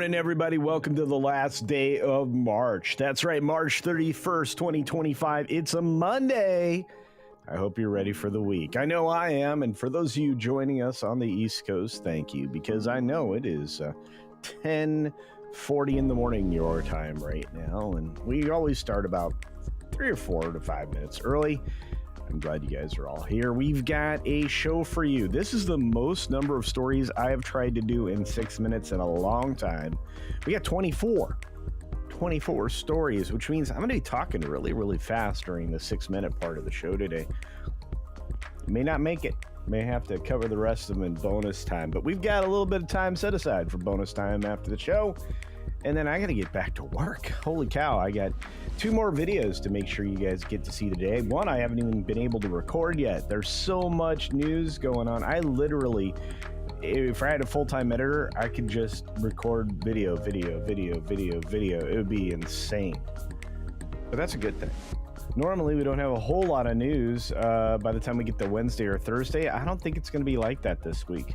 Morning, everybody. Welcome to the last day of March. That's right, March 31st, 2025. It's a Monday. I hope you're ready for the week. I know I am, and for those of you joining us on the East Coast, thank you, because I know it is 10:40 in the morning your time right now, and we always start about 3 or 4 to 5 minutes early. I'm glad you guys are all here. We've got a show for you. This is the most number of stories I have tried to do in 6 minutes in a long time. We got 24 stories, which means I'm going to be talking really, really fast during the 6-minute part of the show today. May not make it. May have to cover the rest of them in bonus time, but we've got a little bit of time set aside for bonus time after the show. And then I got to get back to work. Holy cow, I got 2 more videos to make sure you guys get to see today. One I haven't even been able to record yet. There's so much news going on. I literally, if I had a full-time editor, I could just record video. It would be insane. But that's a good thing. Normally, we don't have a whole lot of news by the time we get to Wednesday or Thursday. I don't think it's going to be like that this week.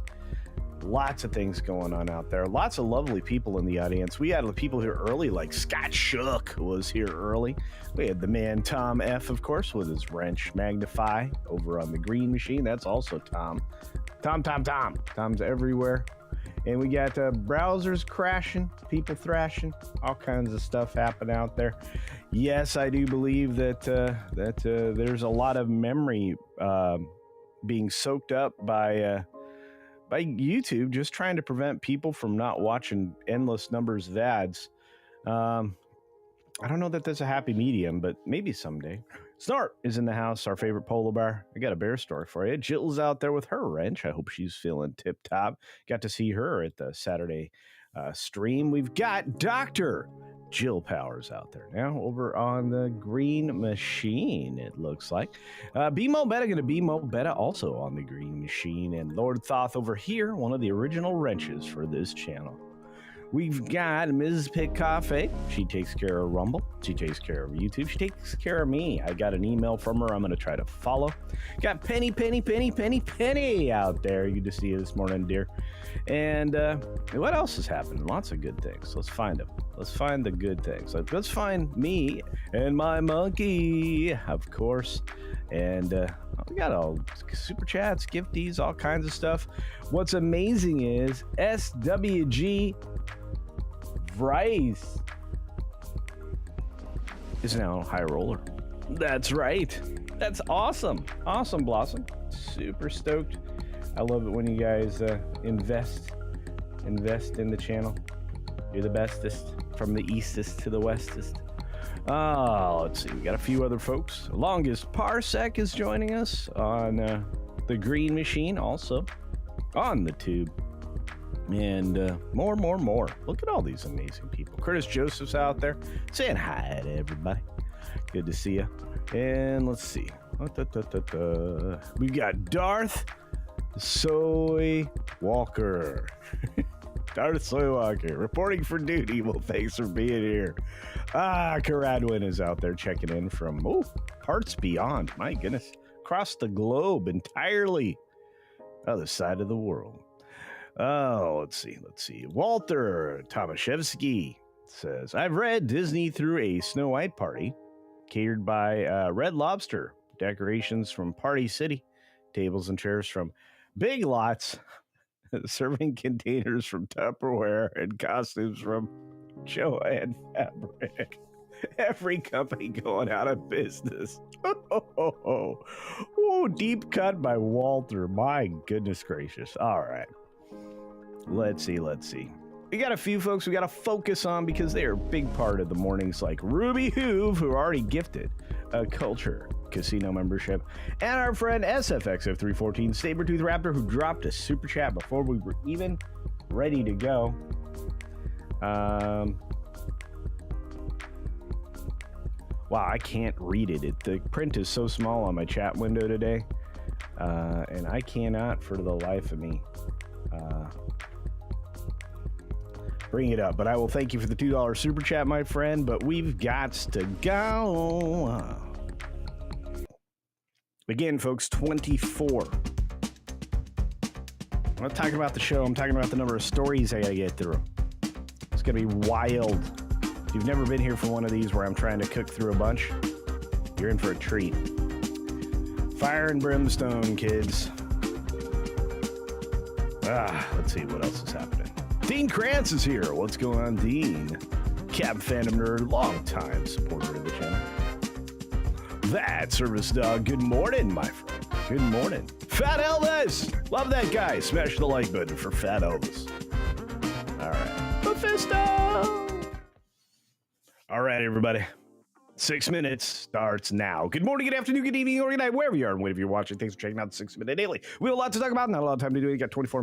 Lots of things going on out there. Lots of lovely people in the audience. We had people here early, like Scott Shook was here early. We had the man Tom F, of course, with his wrench Magnify over on the green machine. That's also Tom. Tom's everywhere. And we got browsers crashing, people thrashing, all kinds of stuff happening out there. Yes, I do believe that there's a lot of memory being soaked up by YouTube, just trying to prevent people from not watching endless numbers of ads. I don't know that that's a happy medium, but maybe someday. Snort is in the house, our favorite polar bear. I got a bear story for you. Jill's out there with her wrench. I hope she's feeling tip-top. Got to see her at the Saturday stream. We've got Dr. Jill Powers out there now over on the green machine, it looks like. BMO Beta going to BMO Beta also on the green machine. And Lord Thoth over here, one of the original wrenches for this channel. We've got Ms. Pick Cafe. She takes care of Rumble. She takes care of YouTube. She takes care of me. I got an email from her I'm going to try to follow. Got Penny out there. Good to see you this morning, dear. And what else is happening? Lots of good things. Let's find them. Let's find the good things. Let's find me and my monkey, of course. And we got all super chats, gifties, all kinds of stuff. What's amazing is SWG Bryce is now a high roller. That's right. That's awesome. Awesome, Blossom. Super stoked. I love it when you guys invest in the channel. You're the bestest, from the eastest to the westest. Let's see. We got a few other folks. Longest Parsec is joining us on the green machine, also on the tube. And more. Look at all these amazing people. Curtis Joseph's out there saying hi to everybody. Good to see you. And let's see. We got Darth Soy Walker. Darth Soy Walker reporting for duty. Well, thanks for being here. Caradwin is out there checking in from parts beyond. My goodness. Across the globe entirely. Other side of the world. Let's see. Walter Tomaszewski says, I've read Disney through a Snow White party catered by Red Lobster. Decorations from Party City. Tables and chairs from Big Lots. Serving containers from Tupperware and costumes from Joanne Fabric. Every company going out of business. Deep cut by Walter. My goodness gracious. All right. Let's see. We got a few folks we got to focus on because they are a big part of the mornings, like Ruby Hoove, who already gifted a Culture Casino membership, and our friend SFXF314 Sabertooth Raptor, who dropped a super chat before we were even ready to go. Wow, I can't read it. The print is so small on my chat window today, and I cannot for the life of me bring it up. But I will thank you for the $2 super chat, my friend. But we've got to go. Again, folks, 24. I'm not talking about the show. I'm talking about the number of stories I got to get through. It's going to be wild. If you've never been here for one of these where I'm trying to cook through a bunch, you're in for a treat. Fire and brimstone, kids. Let's see what else is happening. Dean Krantz is here. What's going on, Dean? Cap Phantom Nerd, long-time supporter of the channel. That Service Dog, good morning, my friend. Good morning. Fat Elvis! Love that guy. Smash the like button for Fat Elvis. All right. Mephisto! All right, everybody. 6 minutes starts now. Good morning, good afternoon, good evening, or good night, wherever you are and whenever you're watching. Thanks for checking out the 6 Minute Daily. We have a lot to talk about, not a lot of time to do it. We got 24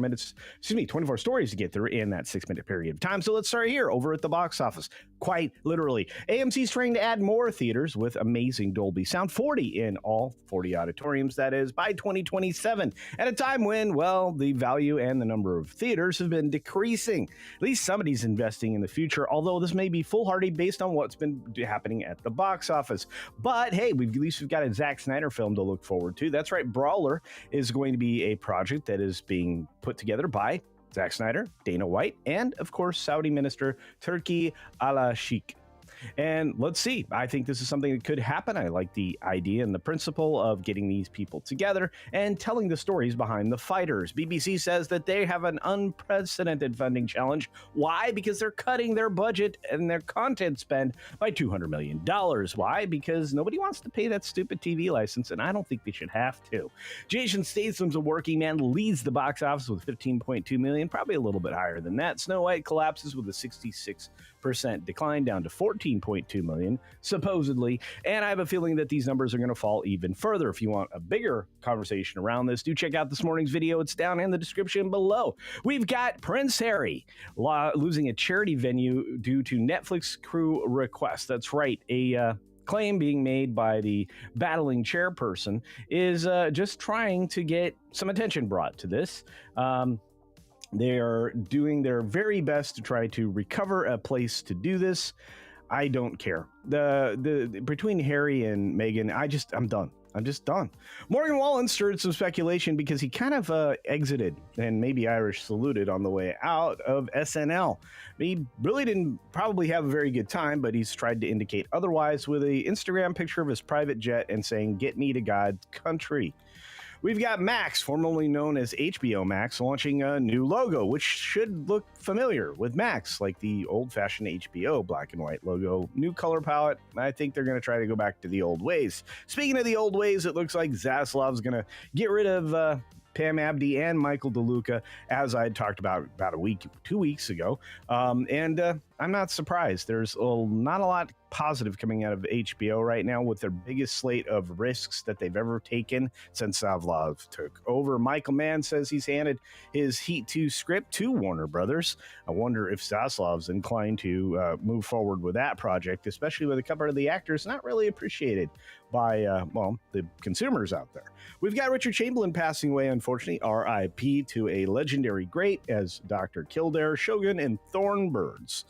stories to get through in that 6 minute period of time. So let's start here over at the box office. Quite literally. AMC's trying to add more theaters with amazing Dolby sound, 40 in all 40 auditoriums, that is, by 2027, at a time when, well, the value and the number of theaters have been decreasing. At least somebody's investing in the future, although this may be foolhardy based on what's been happening at the box office. But hey, at least we've got a Zack Snyder film to look forward to. That's right, Brawler is going to be a project that is being put together by Zack Snyder, Dana White, and of course Saudi Minister Turki Al-Sheikh. And let's see, I think this is something that could happen. I like the idea and the principle of getting these people together and telling the stories behind the fighters. BBC says that they have an unprecedented funding challenge. Why? Because they're cutting their budget and their content spend by $200 million. Why? Because nobody wants to pay that stupid TV license, and I don't think they should have to. Jason Statham's A Working Man leads the box office with $15.2 million, probably a little bit higher than that. Snow White collapses with a 66% decline down to $14.2 million, supposedly. And I have a feeling that these numbers are going to fall even further. If you want a bigger conversation around this, do check out this morning's video. It's down in the description below. We've got Prince Harry losing a charity venue due to Netflix crew request. That's right. A claim being made by the battling chairperson is just trying to get some attention brought to this. They are doing their very best to try to recover a place to do this. I don't care. The between Harry and Meghan, I'm done. I'm just done. Morgan Wallen stirred some speculation because he kind of exited and maybe Irish saluted on the way out of SNL. He really didn't probably have a very good time, but he's tried to indicate otherwise with an Instagram picture of his private jet and saying, "Get me to God's country." We've got Max, formerly known as HBO Max, launching a new logo, which should look familiar with Max, like the old-fashioned HBO black and white logo. New color palette. I think they're going to try to go back to the old ways. Speaking of the old ways, it looks like Zaslav's going to get rid of Pam Abdy and Michael DeLuca, as I had talked about a week, 2 weeks ago. I'm not surprised. There's not a lot positive coming out of HBO right now with their biggest slate of risks that they've ever taken since Zaslav took over. Michael Mann says he's handed his Heat 2 script to Warner Brothers. I wonder if Zaslav's inclined to move forward with that project, especially with a couple of the actors not really appreciated by, the consumers out there. We've got Richard Chamberlain passing away, unfortunately, RIP to a legendary great as Dr. Kildare, Shogun, and Thornbirds.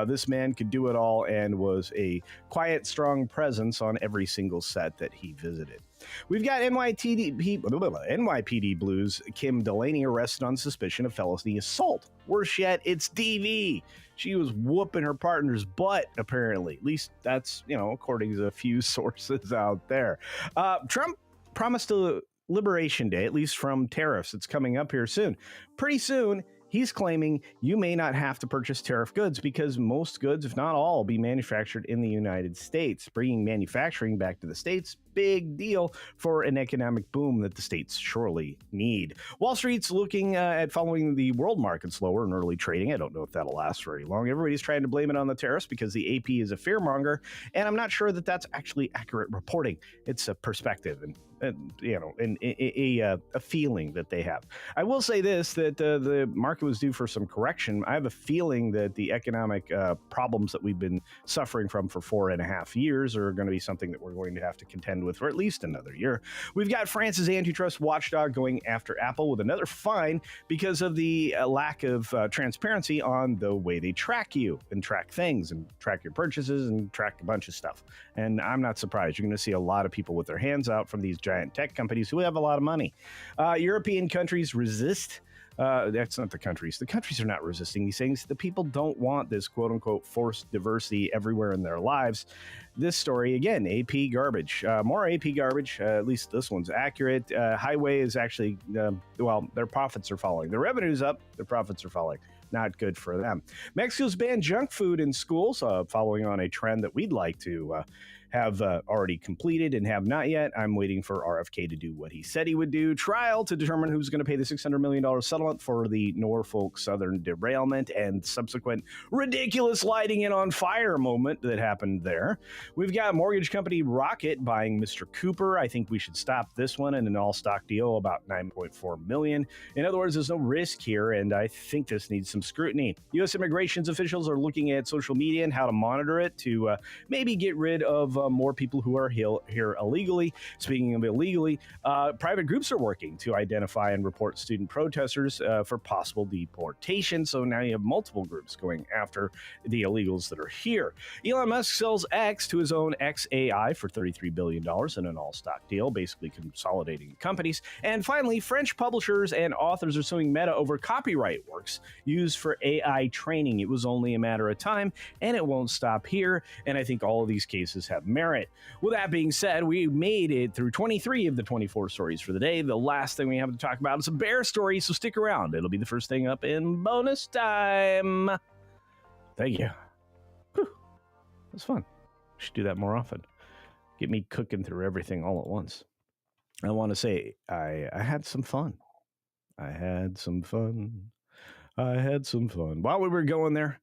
This man could do it all and was a quiet, strong presence on every single set that he visited. We've got NYPD Blues Kim Delaney arrested on suspicion of felony assault. Worse yet, it's DV. She was whooping her partner's butt, apparently. At least that's, according to a few sources out there. Trump promised a Liberation Day, at least from tariffs. It's coming up here soon. Pretty soon, he's claiming you may not have to purchase tariff goods because most goods, if not all, will be manufactured in the United States. Bringing manufacturing back to the States, big deal for an economic boom that the states surely need. Wall Street's looking at following the world markets lower in early trading. I don't know if that'll last very long. Everybody's trying to blame it on the tariffs because the AP is a fearmonger, and I'm not sure that that's actually accurate reporting. It's a perspective and a feeling that they have. I will say this, that the market was due for some correction. I have a feeling that the economic problems that we've been suffering from for 4.5 years are going to be something that we're going to have to contend with for at least another year. We've got France's antitrust watchdog going after Apple with another fine because of the lack of transparency on the way they track you and track things and track your purchases and track a bunch of stuff. And I'm not surprised. You're going to see a lot of people with their hands out from these giant tech companies who have a lot of money. European countries resist That's not the countries. The countries are not resisting these things. The people don't want this quote unquote forced diversity everywhere in their lives. This story, again, AP garbage. More AP garbage. At least this one's accurate. Highway is actually, their profits are falling. Their revenue's up, their profits are falling. Not good for them. Mexico's banned junk food in schools, following on a trend that we'd like to have already completed and have not yet. I'm waiting for RFK to do what he said he would do. Trial to determine who's going to pay the $600 million settlement for the Norfolk Southern derailment and subsequent ridiculous lighting it on fire moment that happened there. We've got mortgage company Rocket buying Mr. Cooper. I think we should stop this one in an all-stock deal, about $9.4 million. In other words, there's no risk here, and I think this needs some scrutiny. U.S. immigration officials are looking at social media and how to monitor it to maybe get rid of more people who are here illegally. Speaking of illegally, private groups are working to identify and report student protesters for possible deportation. So now you have multiple groups going after the illegals that are here. Elon Musk sells X to his own XAI for $33 billion in an all-stock deal, basically consolidating companies. And finally, French publishers and authors are suing Meta over copyright works used for AI training. It was only a matter of time, and it won't stop here. And I think all of these cases have merit. With that being said, we made it through 23 of the 24 stories for the day. The last thing we have to talk about is a bear story, so stick around. It'll be the first thing up in bonus time. Thank you. Whew. That's fun. Should do that more often. Get me cooking through everything all at once. I want to say I had some fun. I had some fun. While we were going there,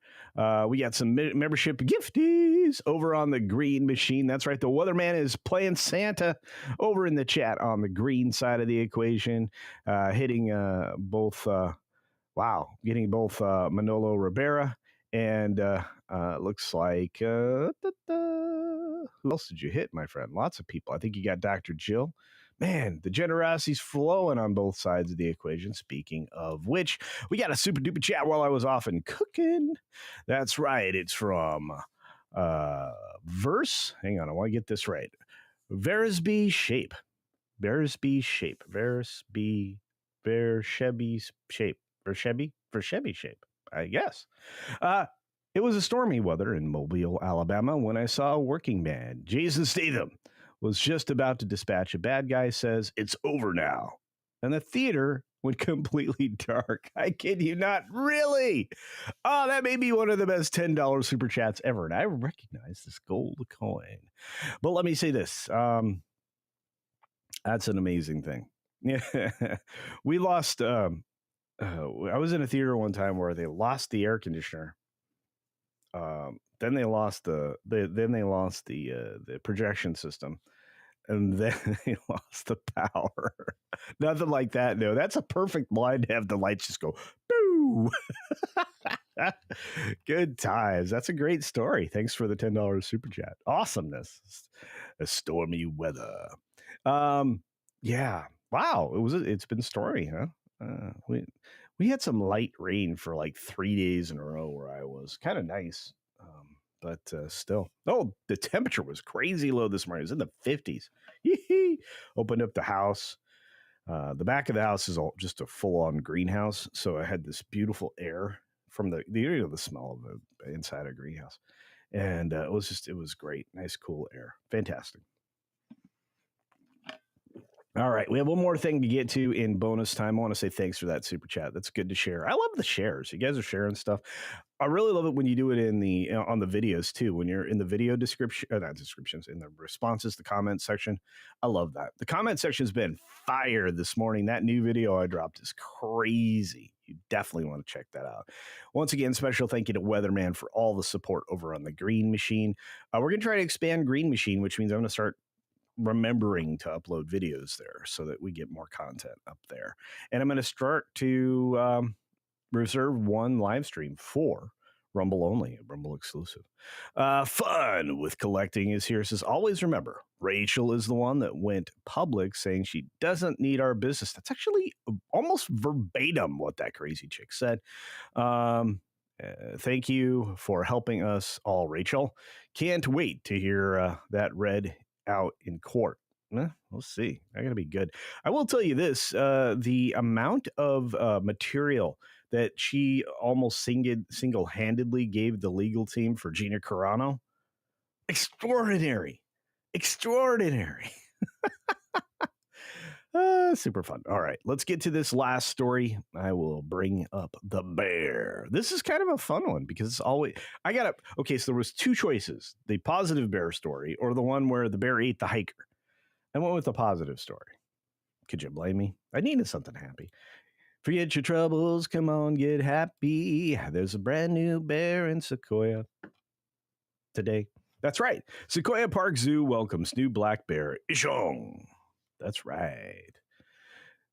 we got some membership gifties over on the Green Machine. That's right. The Weatherman is playing Santa over in the chat on the green side of the equation, hitting both Manolo Rivera and looks like who else did you hit, my friend? Lots of people. I think you got Dr. Jill. Man, the generosity's flowing on both sides of the equation. Speaking of which, we got a super duper chat while I was off and cooking. That's right. It's from Verse. Hang on, I want to get this right. Versby Shape. I guess. It was a stormy weather in Mobile, Alabama, when I saw a working man, Jason Statham, was just about to dispatch a bad guy, says, "It's over now." And the theater went completely dark. I kid you not. Really? Oh, that may be one of the best $10 super chats ever. And I recognize this gold coin. But let me say this. That's an amazing thing. Yeah. We lost, I was in a theater one time where they lost the air conditioner. Then they lost the projection system, and then they lost the power. Nothing like that. No, that's a perfect line to have the lights just go boo. Good times. That's a great story. Thanks for the $10 super chat. Awesomeness. A stormy weather. Yeah. Wow. It's been stormy, huh? We had some light rain for like 3 days in a row where I was. Kind of nice. But still. Oh, the temperature was crazy low this morning. It was in the 50s. Opened up the house. The back of the house is just a full-on greenhouse. So I had this beautiful air from the smell of the inside a greenhouse. And it was great. Nice, cool air. Fantastic. All right, we have one more thing to get to in bonus time. I want to say thanks for that super chat. That's good to share. I love the shares. You guys are sharing stuff. I really love it when you do it on the videos too. When you're in the video description, not descriptions, in the responses, the comment section. I love that. The comment section has been fire this morning. That new video I dropped is crazy. You definitely want to check that out. Once again, special thank you to Weatherman for all the support over on the Green Machine. We're going to try to expand Green Machine, which means I'm going to start remembering to upload videos there so that we get more content up there. And I'm going to start to reserve one live stream for Rumble only, a Rumble exclusive. Fun with collecting is here. It says, always remember, Rachel is the one that went public saying she doesn't need our business. That's actually almost verbatim what that crazy chick said. Thank you for helping us all, Rachel. Can't wait to hear that read out in court. We'll see. I gotta be good. I will tell you this: the amount of material that she almost single-handedly gave the legal team for Gina Carano, extraordinary, extraordinary. Super fun. All right, let's get to this last story. I will bring up the bear. This is kind of a fun one because it's always okay. So there was two choices: the positive bear story or the one where the bear ate the hiker. I went with the positive story. Could you blame me? I needed something happy. Forget your troubles. Come on, get happy. There's a brand new bear in Sequoia today. That's right. Sequoia Park Zoo welcomes new black bear, Ishong. That's right.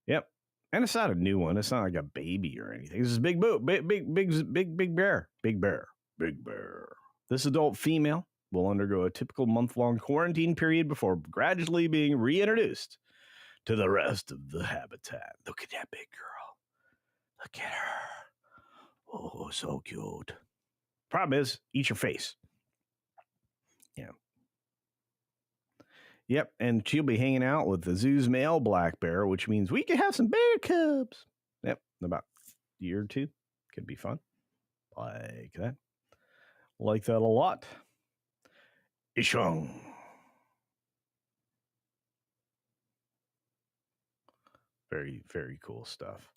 Yep. And it's not a new one. It's not like a baby or anything. This is big bear. Big bear. This adult female will undergo a typical month-long quarantine period before gradually being reintroduced to the rest of the habitat. Look at that big girl. Look at her. Oh, so cute. Problem is, eat your face. Yeah. Yep, and she'll be hanging out with the zoo's male black bear, which means we can have some bear cubs. Yep, in about a year or two. Could be fun. Like that. Like that a lot. Ishong. Very, very cool stuff.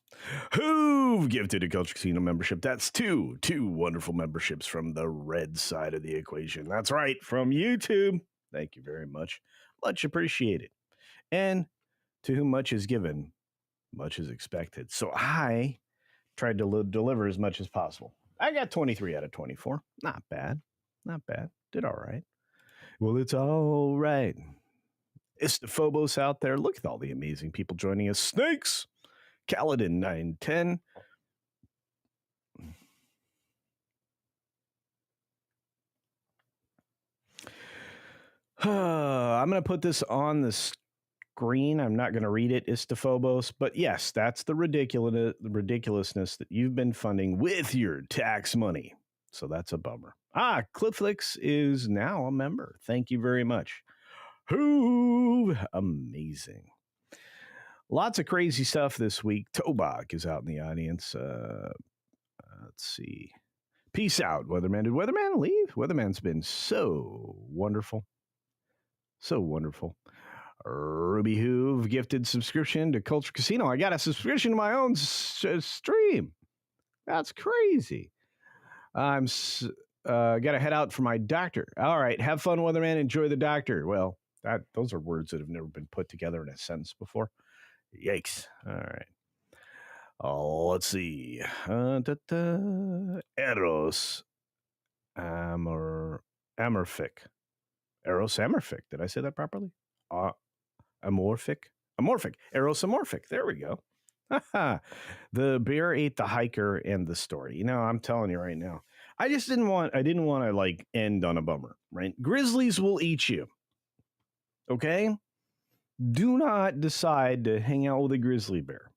Who've gifted a Culture Casino membership? That's two wonderful memberships from the red side of the equation. That's right, from YouTube. Thank you very much. Much appreciated. And to whom much is given, much is expected. So I tried to deliver as much as possible. I got 23 out of 24. Not bad. Not bad. Did all right. Well, it's all right. It's the Phobos out there. Look at all the amazing people joining us. Snakes, Kaladin 910. I'm going to put this on the screen. I'm not going to read it, Istaphobos. But yes, that's the ridiculousness that you've been funding with your tax money. So that's a bummer. Clifflix is now a member. Thank you very much. Who amazing. Lots of crazy stuff this week. Tobak is out in the audience. Let's see. Peace out, Weatherman. Did Weatherman leave? Weatherman's been so wonderful. So wonderful. Ruby Hoove gifted subscription to Culture Casino. I got a subscription to my own stream. That's crazy. I'm got to head out for my doctor. All right. Have fun, Weatherman. Enjoy the doctor. Well, those are words that have never been put together in a sentence before. Yikes. All right. Oh, let's see. Eros Amorphic. Eros Amorphic. Did I say that properly? Amorphic. Eros Amorphic. There we go. The bear ate the hiker and the story. You know, I'm telling you right now. I didn't want to like end on a bummer, right? Grizzlies will eat you. Okay? Do not decide to hang out with a grizzly bear.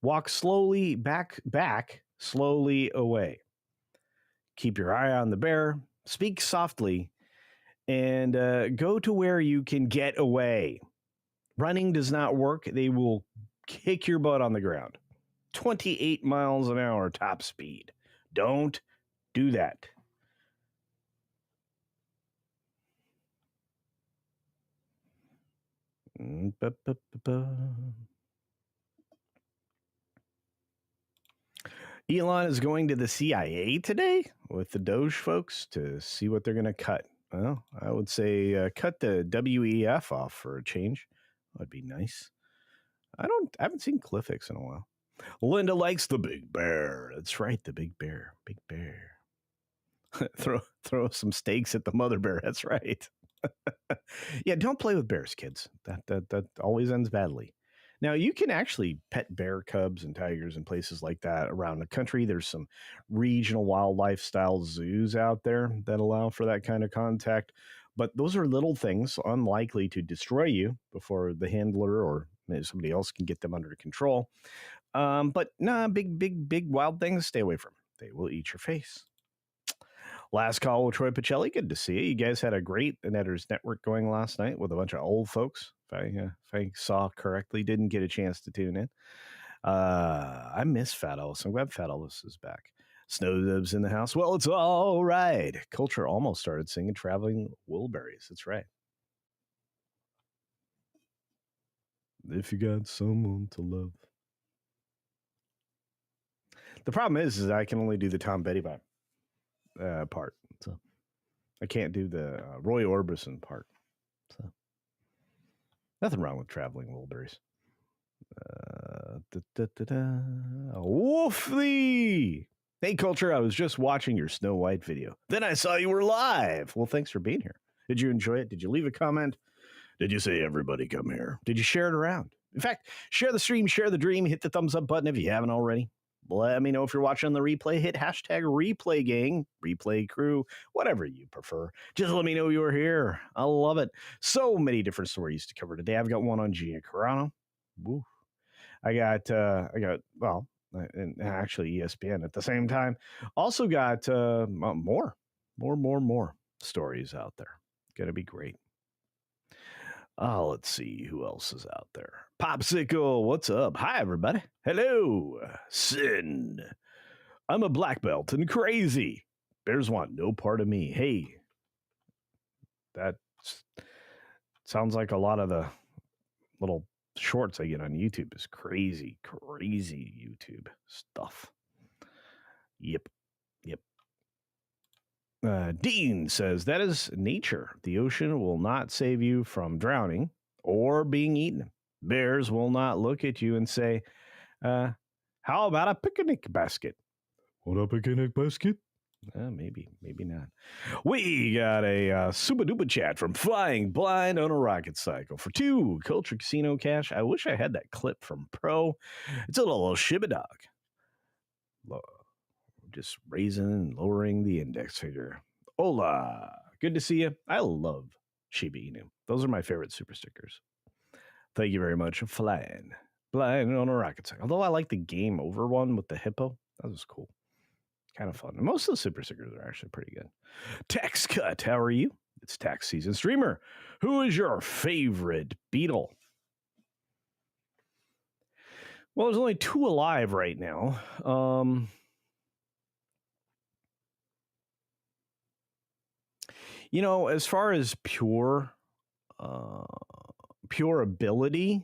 Walk slowly back, slowly away. Keep your eye on the bear. Speak softly. And go to where you can get away. Running does not work. They will kick your butt on the ground. 28 miles an hour top speed. Don't do that. Elon is going to the CIA today with the Doge folks to see what they're going to cut. Well, I would say cut the WEF off for a change. That'd be nice. I haven't seen Cliffix in a while. Linda likes the big bear. That's right, the big bear. Big bear. throw some steaks at the mother bear. That's right. Yeah, don't play with bears, kids. That always ends badly. Now, you can actually pet bear cubs and tigers in places like that around the country. There's some regional wildlife style zoos out there that allow for that kind of contact. But those are little things unlikely to destroy you before the handler or maybe somebody else can get them under control. But big wild things, stay away from. They will eat your face. Last call with Troy Pacelli. Good to see you. You guys had a great Netters Network going last night with a bunch of old folks. If I saw correctly, didn't get a chance to tune in. I miss Fat Ellis. I'm glad Fat Ellis is back. Snowdub's in the house. Well, it's all right. Culture almost started singing Traveling Wilburys. That's right. If you got someone to love. The problem is I can only do the Tom Petty part. So I can't do the Roy Orbison part. So nothing wrong with Traveling Wilburys. Woofly! Hey, Culture, I was just watching your Snow White video. Then I saw you were live. Well, thanks for being here. Did you enjoy it? Did you leave a comment? Did you say, everybody come here? Did you share it around? In fact, share the stream, share the dream, hit the thumbs up button if you haven't already. Let me know if you're watching on the replay. Hit hashtag replay gang, replay crew, whatever you prefer. Just let me know you're here. I love it. So many different stories to cover today. I've got one on Gina Carano. Woo. I got and actually ESPN at the same time. Also got more stories out there. Gonna be great. Let's see who else is out there. Popsicle, what's up? Hi, everybody. Hello, Sin. I'm a black belt and crazy. Bears want no part of me. Hey, that sounds like a lot of the little shorts I get on YouTube is crazy YouTube stuff. Yep. Dean says, that is nature. The ocean will not save you from drowning or being eaten. Bears will not look at you and say, how about a picnic basket? What a picnic basket? Maybe not. We got a super duper chat from Flying Blind on a Rocket Cycle for 2 Culture Casino cash. I wish I had that clip from Pro. It's a little shibba dog. Just raising and lowering the index figure. Hola. Good to see you. I love Shiba Inu. Those are my favorite super stickers. Thank you very much. Flying Blind on a Rocket Cycle. Although I like the game over one with the hippo. That was cool. Kind of fun. And most of the super stickers are actually pretty good. Tax Cut, how are you? It's tax season. Streamer, who is your favorite Beatle? Well, there's only 2 alive right now. As far as pure ability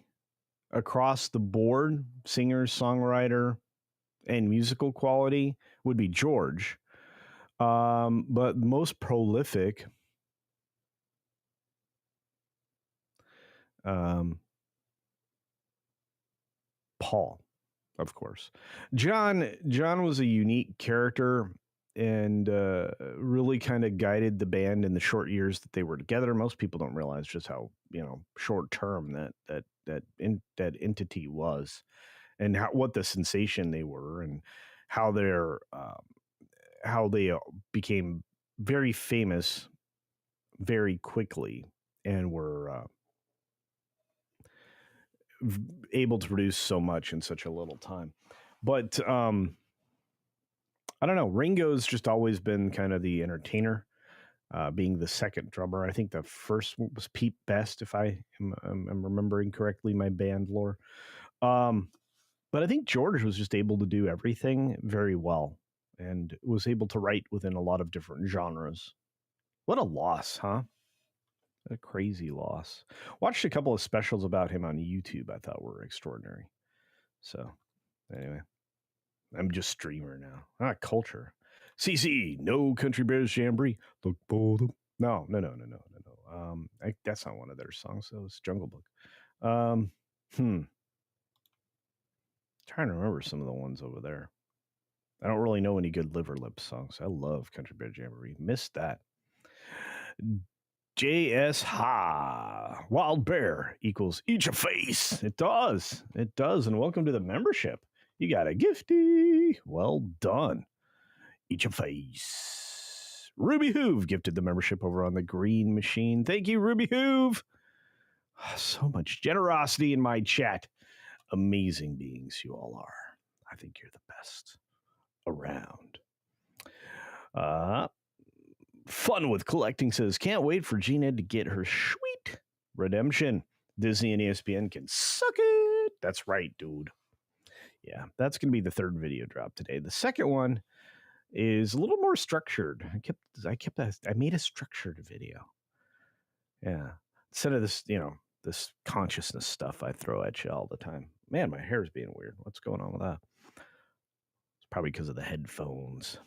across the board, singer, songwriter, and musical quality would be George. But most prolific, Paul, of course. John was a unique character and really kind of guided the band in the short years that they were together. Most people don't realize just how short term that entity was, and what the sensation they were, and how they became very famous very quickly, and were able to produce so much in such a little time. But I don't know. Ringo's just always been kind of the entertainer, being the second drummer. I think the first one was Pete Best, if I am remembering correctly, my band lore. But I think George was just able to do everything very well and was able to write within a lot of different genres. What a loss, huh? A crazy loss. Watched a couple of specials about him on YouTube I thought were extraordinary. So, anyway. I'm just streamer now. Culture. CC, no Country Bears Jamboree. Look for them. No. That's not one of their songs. That was Jungle Book. Trying to remember some of the ones over there. I don't really know any good Liver Lip songs. I love Country Bears Jamboree. Missed that. JS Ha. Wild Bear equals eat your face. It does. And welcome to the membership. You got a gifty. Well done. Eat your face. Ruby Hoove gifted the membership over on the Green Machine. Thank you, Ruby Hoove. So much generosity in my chat. Amazing beings you all are. I think you're the best around. Fun with Collecting says, can't wait for Gina to get her sweet redemption. Disney and ESPN can suck it. That's right, dude. Yeah, that's going to be the third video drop today. The second one is a little more structured. I made a structured video. Yeah. Instead of this, this consciousness stuff I throw at you all the time. Man, my hair's being weird. What's going on with that? It's probably because of the headphones.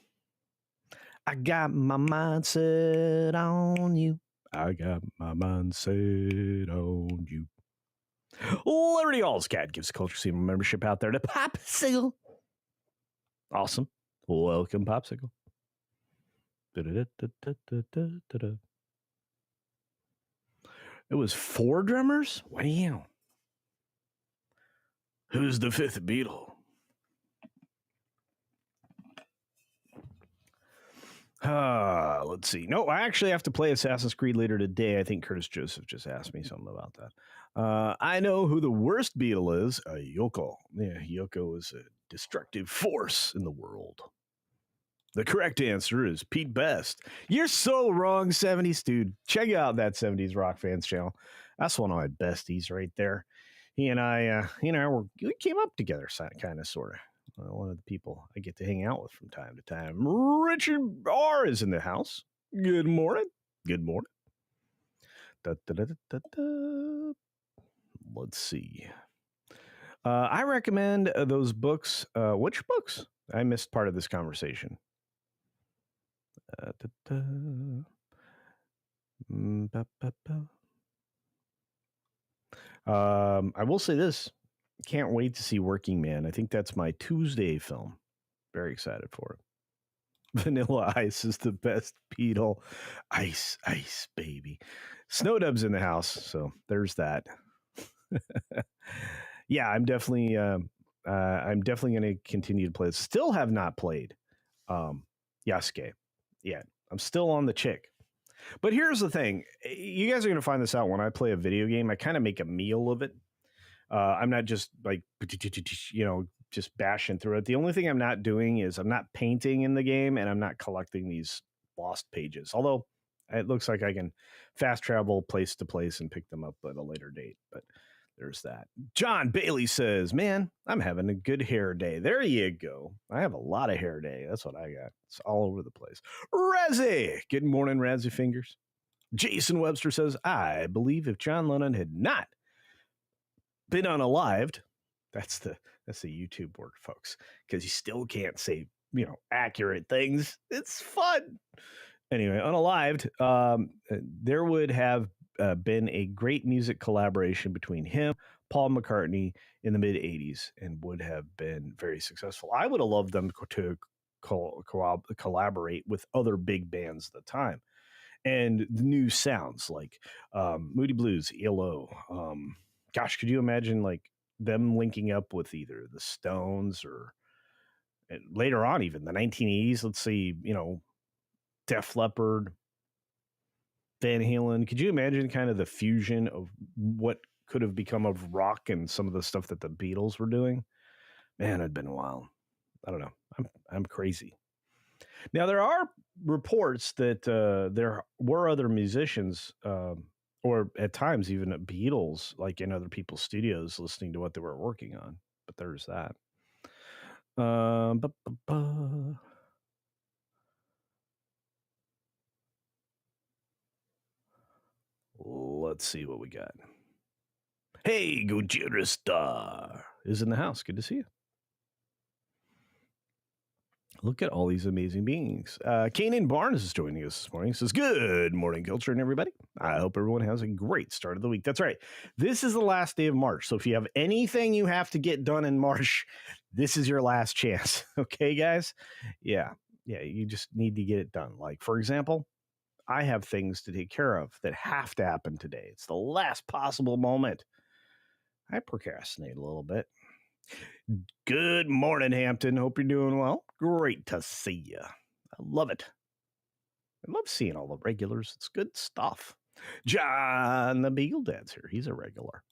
I got my mindset on you. I got my mindset on you. Liberty All's Cat gives Culture Scene membership out there to Popsicle. Awesome. Welcome, Popsicle. Da-da-da-da-da-da-da-da. It was 4 drummers? Wow. Who's the 5th Beatle? Let's see. No, I actually have to play Assassin's Creed later today. I think Curtis Joseph just asked me something about that. I know who the worst Beatle is. Yoko. Yeah, Yoko is a destructive force in the world. The correct answer is Pete Best. You're so wrong, 70s dude. Check out that 70s Rock Fans channel. That's one of my besties right there. He and I, we came up together, kind of, sort of. One of the people I get to hang out with from time to time. Richard R. is in the house. Good morning. Good morning. Da, da, da, da, da. Let's see. I recommend those books. Which books? I missed part of this conversation. I will say this. Can't wait to see Working Man. I think that's my Tuesday film. Very excited for it. Vanilla Ice is the best Beatle. Ice, ice, baby. Snowdub's in the house, so there's that. Yeah, I'm definitely going to continue to play. Still have not played Yasuke yet. I'm still on the chick. But here's the thing. You guys are going to find this out when I play a video game. I kind of make a meal of it. I'm not just like, just bashing through it. The only thing I'm not doing is I'm not painting in the game and I'm not collecting these lost pages. Although it looks like I can fast travel place to place and pick them up at a later date. But there's that. John Bailey says, man, I'm having a good hair day. There you go. I have a lot of hair day. That's what I got. It's all over the place. Razzie. Good morning, Razzie Fingers. Jason Webster says, I believe if John Lennon had not been unalived, that's the YouTube word, folks, because you still can't say, accurate things. It's fun. Anyway, unalived, there would have been a great music collaboration between him, Paul McCartney in the mid 80s, and would have been very successful. I would have loved them to collaborate with other big bands at the time and the new sounds like Moody Blues, ELO. Gosh, could you imagine like them linking up with either the Stones or later on, even the 1980s? Let's see, Def Leppard, Van Halen. Could you imagine kind of the fusion of what could have become of rock and some of the stuff that the Beatles were doing? Man, it'd been a while. I don't know. I'm crazy. Now, there are reports that there were other musicians, or at times even at Beatles, like in other people's studios, listening to what they were working on. But there's that. Let's see what we got. Hey, Gojira Star is in the house. Good to see you. Look at all these amazing beings. Kanan Barnes is joining us this morning. Says, good morning, Culture and everybody. I hope everyone has a great start of the week. That's right. This is the last day of March. So if you have anything you have to get done in March, this is your last chance. Okay, guys? Yeah, you just need to get it done. Like, for example, I have things to take care of that have to happen today. It's the last possible moment. I procrastinate a little bit. Good morning, Hampton. Hope you're doing well. Great to see you. I love it. I love seeing all the regulars. It's good stuff. John the Beagle Dad's here. He's a regular.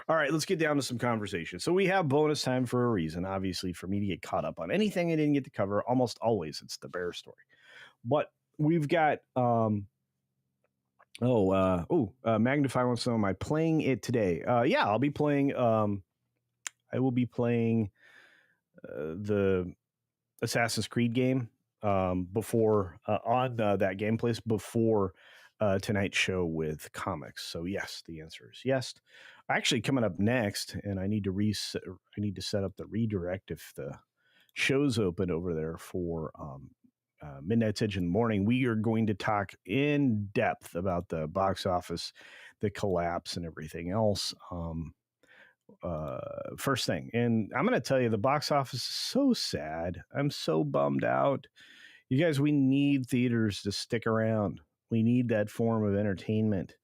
All right, let's get down to some conversation. So we have bonus time for a reason, obviously, for me to get caught up on anything I didn't get to cover. Almost always, it's the bear story. But we've got Magnify wants to know, am I playing it today? Yeah, I'll be playing. I will be playing the Assassin's Creed game before on that game place before tonight's show with comics. So yes, the answer is yes. Actually, coming up next, and I need to set up the redirect if the show's open over there for Midnight's Edge in the morning. We are going to talk in depth about the box office, the collapse, and everything else. First thing, and I'm going to tell you, the box office is so sad. I'm so bummed out. You guys, we need theaters to stick around. We need that form of entertainment,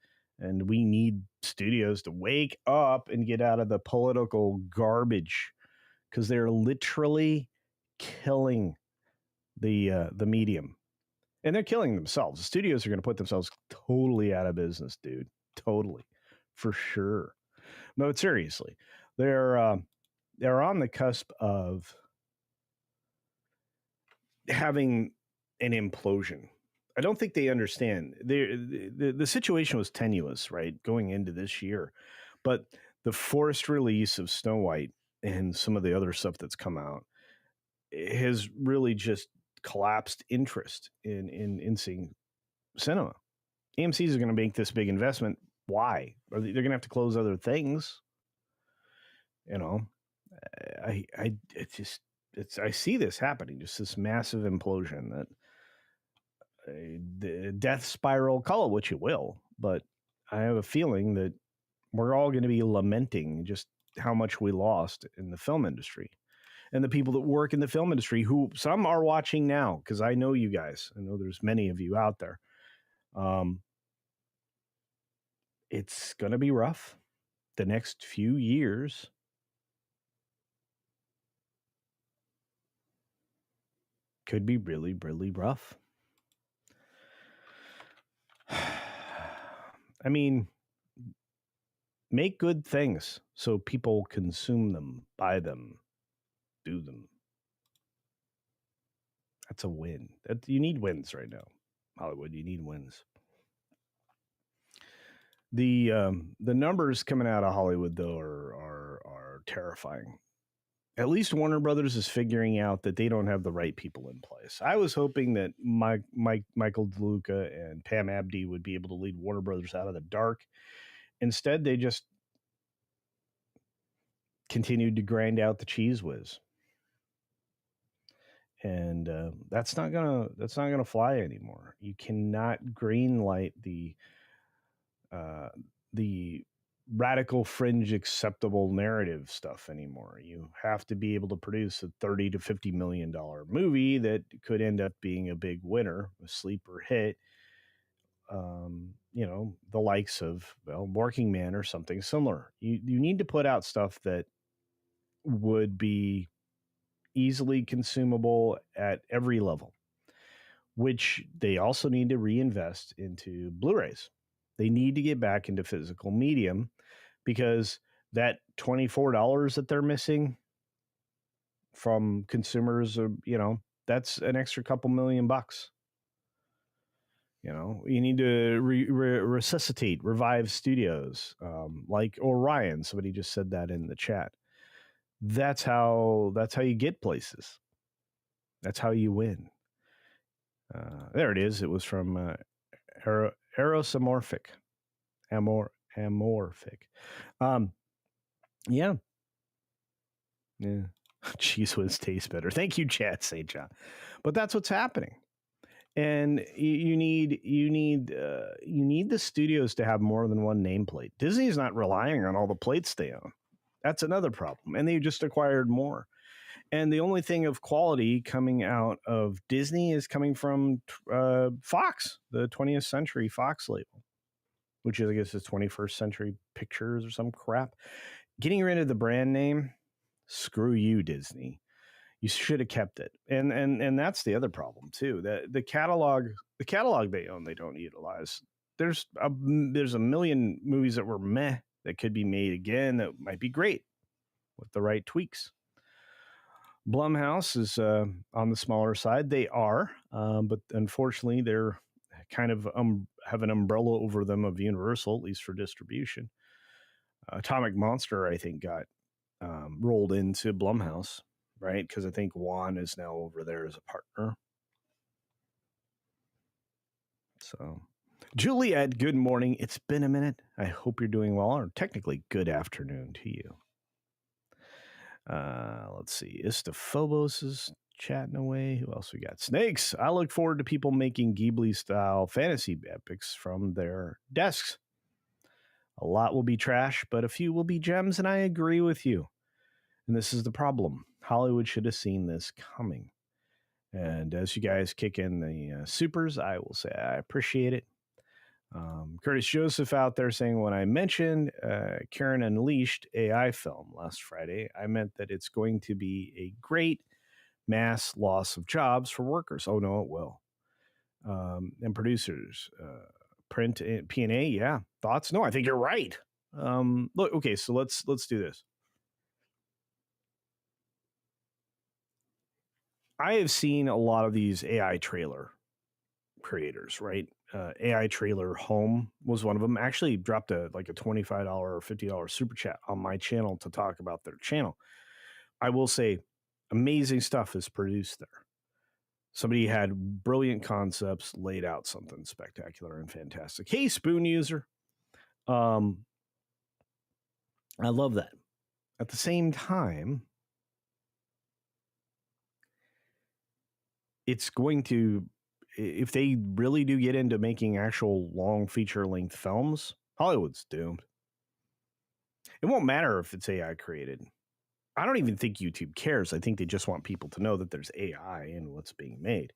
and we need studios to wake up and get out of the political garbage, because they're literally killing the medium, and they're killing themselves. The studios are going to put themselves totally out of business, dude. Totally, for sure. No, seriously, they're on the cusp of having an implosion. I don't think they understand. The situation was tenuous, right, going into this year, but the forced release of Snow White and some of the other stuff that's come out has really just collapsed interest in seeing cinema. AMC is going to make this big investment. Why? They're going to have to close other things. You know, I see this happening, just this massive implosion, that the death spiral, call it what you will, but I have a feeling that we're all going to be lamenting just how much we lost in the film industry, and the people that work in the film industry, who some are watching now, because I know you guys. I know there's many of you out there. It's going to be rough the next few years. Could be really, really rough. I mean, make good things so people consume them, buy them, do them. That's a win. You need wins right now, Hollywood. You need wins. The numbers coming out of Hollywood, though, are terrifying. At least Warner Brothers is figuring out that they don't have the right people in place. I was hoping that Michael Luca and Pam Abdy would be able to lead Warner Brothers out of the dark. Instead, they just continued to grind out the cheese whiz, and that's not gonna fly anymore. You cannot greenlight the radical fringe acceptable narrative stuff anymore. You have to be able to produce a $30 to $50 million movie that could end up being a big winner, a sleeper hit. The likes of, well, Working Man or something similar. You need to put out stuff that would be easily consumable at every level, which they also need to reinvest into Blu-rays. They need to get back into physical medium, because that $24 that they're missing from consumers, that's an extra couple $1,000,000. You need to revive studios like Orion. Somebody just said that in the chat. That's how you get places. That's how you win. There it is. It was from Aerosomorphic. Amorphic. Yeah. Cheese whiz tastes better. Thank you, chat, St. John. But that's what's happening. And you need the studios to have more than one nameplate. Disney's not relying on all the plates they own. That's another problem. And they just acquired more. And the only thing of quality coming out of Disney is coming from Fox, the 20th Century Fox label, which is, I guess, is 21st Century Pictures or some crap. Getting rid of the brand name, screw you, Disney. You should have kept it. And that's the other problem too. The catalog they own, they don't utilize. There's a million movies that were meh that could be made again that might be great with the right tweaks. Blumhouse is on the smaller side. They are, but unfortunately, they're kind of have an umbrella over them of Universal, at least for distribution. Atomic Monster, I think, got rolled into Blumhouse, right? Because I think Juan is now over there as a partner. So, Juliet, good morning. It's been a minute. I hope you're doing well, or technically, good afternoon to you. Let's see. Istophobos is chatting away. Who else we got? Snakes. I look forward to people making Ghibli-style fantasy epics from their desks. A lot will be trash, but a few will be gems, and I agree with you. And this is the problem. Hollywood should have seen this coming. And as you guys kick in the supers, I will say I appreciate it. Curtis Joseph out there saying, when I mentioned Karen Unleashed AI film last Friday, I meant that it's going to be a great mass loss of jobs for workers. Oh, no, it will. And producers, print, P&A, yeah. Thoughts? No, I think you're right. Look, okay, so let's do this. I have seen a lot of these AI trailer creators, right? AI Trailer Home was one of them. Actually dropped a $25 or $50 super chat on my channel to talk about their channel. I will say amazing stuff is produced there. Somebody had brilliant concepts, laid out something spectacular and fantastic. Hey, Spoon User. I love that. At the same time, it's going to, if they really do get into making actual long feature length films, Hollywood's doomed. It won't matter if it's AI created. I don't even think YouTube cares. I think they just want people to know that there's AI in what's being made.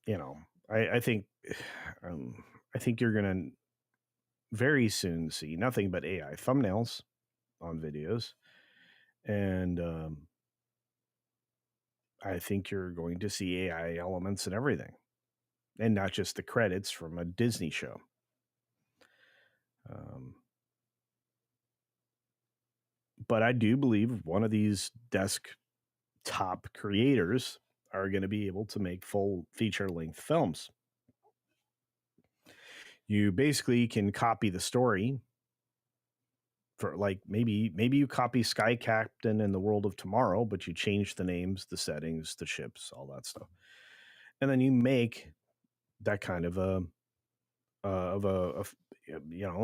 You know, I think you're going to very soon see nothing but AI thumbnails on videos. And I think you're going to see AI elements in everything, and not just the credits from a Disney show. But I do believe one of these desktop creators are going to be able to make full feature-length films. You basically can copy the story for, like, maybe you copy Sky Captain and the World of Tomorrow, but you change the names, the settings, the ships, all that stuff, and then you make that kind of a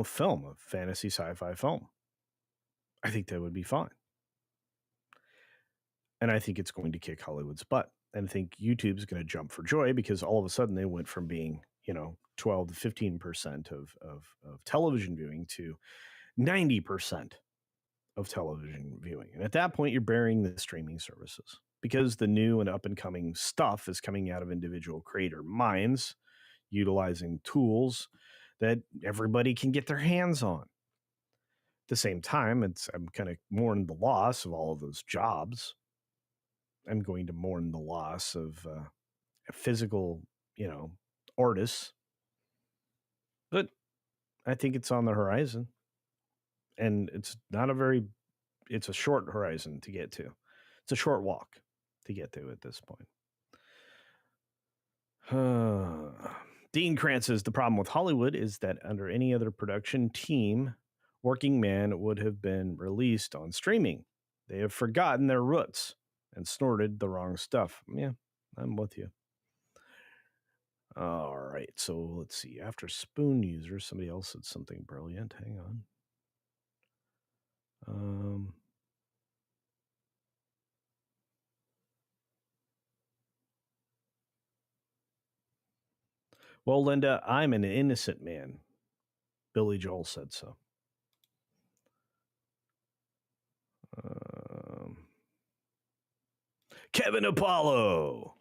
film, a fantasy sci-fi film. I think that would be fine. And I think it's going to kick Hollywood's butt. And I think YouTube's going to jump for joy because all of a sudden they went from being, 12 to 15% of television viewing to 90% of television viewing. And at that point, you're burying the streaming services because the new and up and coming stuff is coming out of individual creator minds, utilizing tools that everybody can get their hands on. At the same time, I'm kind of mourning the loss of all of those jobs. I'm going to mourn the loss of physical, artists. But I think it's on the horizon. And it's a short horizon to get to. It's a short walk to get to at this point. Dean Krantz says the problem with Hollywood is that under any other production team, Working Man would have been released on streaming. They have forgotten their roots and snorted the wrong stuff. Yeah, I'm with you. All right, so let's see. After Spoon User, somebody else said something brilliant. Hang on. Well, Linda, I'm an innocent man. Billy Joel said so. Kevin Apollo.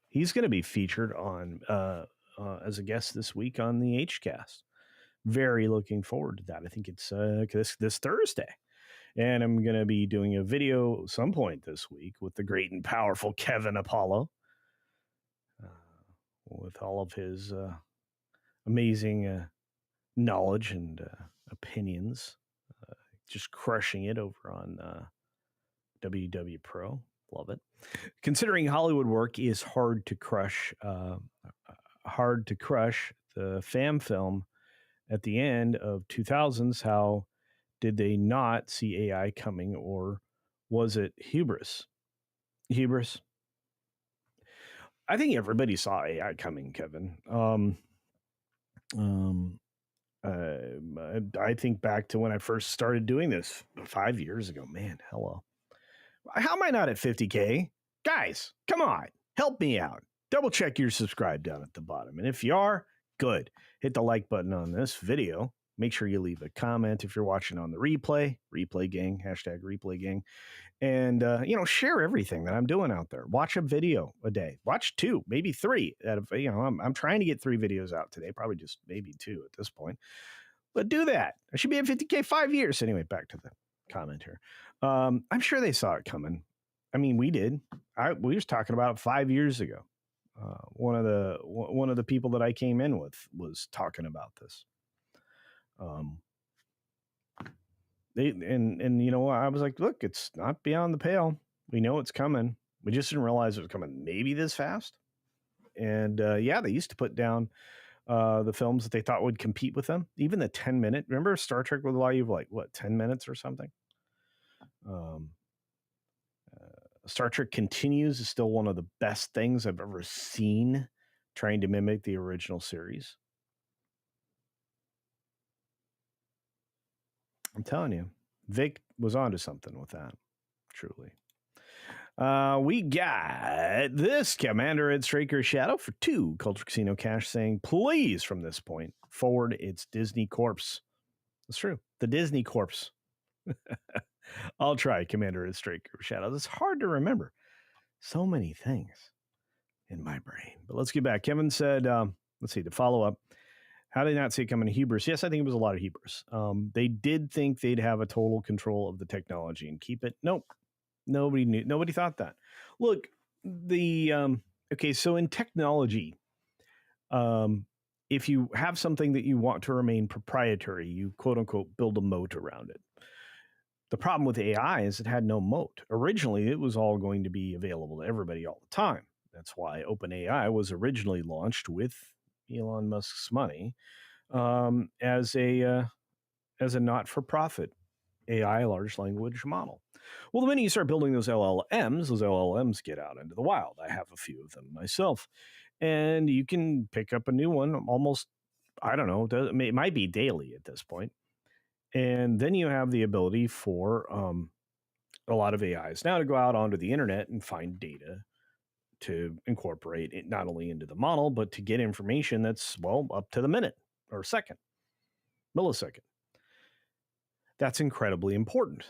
He's going to be featured on as a guest this week on the HCast. Very looking forward to that. I think it's this Thursday. And I'm going to be doing a video some point this week with the great and powerful Kevin Apollo. With all of his amazing knowledge and opinions. Just crushing it over on WW Pro. Love it. Considering Hollywood work is hard to crush, the fam film at the end of 2000s, how did they not see AI coming, or was it hubris? Hubris. I think everybody saw AI coming, Kevin. Um, I think back to when I first started doing this 5 years ago. Man, hello. How am I not at 50K? Guys, come on, help me out. Double check you're subscribed down at the bottom. And if you are, good. Hit the like button on this video. Make sure you leave a comment if you're watching on the replay gang, hashtag replay gang. And, share everything that I'm doing out there. Watch a video a day. Watch 2, maybe 3. I'm trying to get 3 videos out today, probably just maybe 2 at this point. But do that. I should be at 50K 5 years. Anyway, back to the comment here. I'm sure they saw it coming. I mean, we did. We was talking about it 5 years ago. One of the people that I came in with was talking about this. I was like, look, it's not beyond the pale. We know it's coming. We just didn't realize it was coming maybe this fast. And they used to put down the films that they thought would compete with them. Even the 10-minute. Remember Star Trek would allow you 10 minutes or something? Star Trek Continues is still one of the best things I've ever seen, trying to mimic the original series. I'm telling you, Vic was onto something with that, truly. We got this Commander Ed Straker Shadow for 2 Culture Casino Cash saying, please, from this point forward, it's Disney Corpse. That's true. The Disney Corpse. I'll try Commander Ed Straker Shadow. It's hard to remember. So many things in my brain. But let's get back. Kevin said, to follow up. How did they not see it coming to hubris? Yes, I think it was a lot of hubris. They did think they'd have a total control of the technology and keep it. Nope. Nobody knew. Nobody thought that. Look, so in technology, if you have something that you want to remain proprietary, you quote unquote build a moat around it. The problem with AI is it had no moat. Originally, it was all going to be available to everybody all the time. That's why OpenAI was originally launched with Elon Musk's money as a not-for-profit AI large language model. Well, the minute you start building those LLMs get out into the wild. I have a few of them myself. And you can pick up a new one almost, I don't know, it might be daily at this point. And then you have the ability for a lot of AIs now to go out onto the internet and find data to incorporate it not only into the model, but to get information that's, up to the minute or millisecond. That's incredibly important.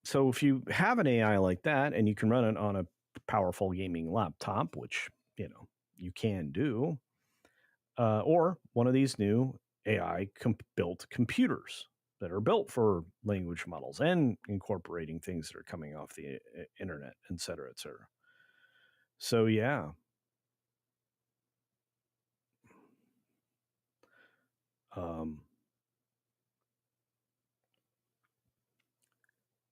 So if you have an AI like that and you can run it on a powerful gaming laptop, which, you can do, or one of these new AI built computers that are built for language models and incorporating things that are coming off the internet, et cetera, et cetera. So, yeah.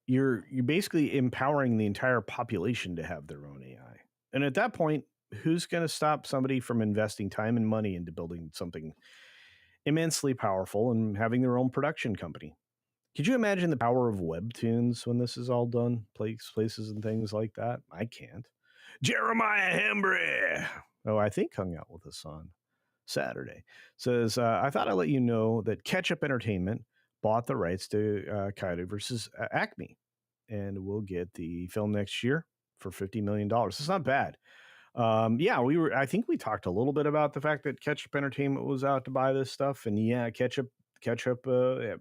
You're basically empowering the entire population to have their own AI. And at that point, who's going to stop somebody from investing time and money into building something immensely powerful and having their own production company? Could you imagine the power of webtoons when this is all done? Places and things like that? I can't. Jeremiah Hembry, I think hung out with us on Saturday, says, I thought I'd let you know that Ketchup Entertainment bought the rights to Coyote versus Acme, and we'll get the film next year for $50 million. It's not bad. I think we talked a little bit about the fact that Ketchup Entertainment was out to buy this stuff, and Ketchup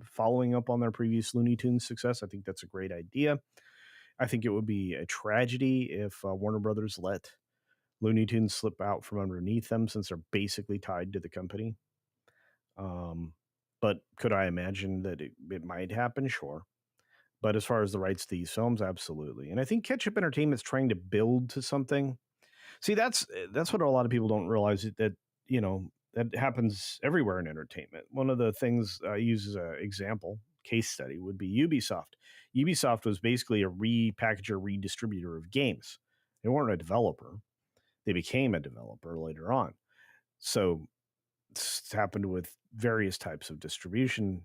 following up on their previous Looney Tunes success. I think that's a great idea. I think it would be a tragedy if Warner Brothers let Looney Tunes slip out from underneath them, since they're basically tied to the company. But could I imagine that it might happen? Sure. But as far as the rights to these films, absolutely. And I think Ketchup Entertainment's trying to build to something. See, that's what a lot of people don't realize, that that happens everywhere in entertainment. One of the things I use as an example, case study would be Ubisoft. Ubisoft was basically a repackager, redistributor of games. They weren't a developer. They became a developer later on. So this happened with various types of distribution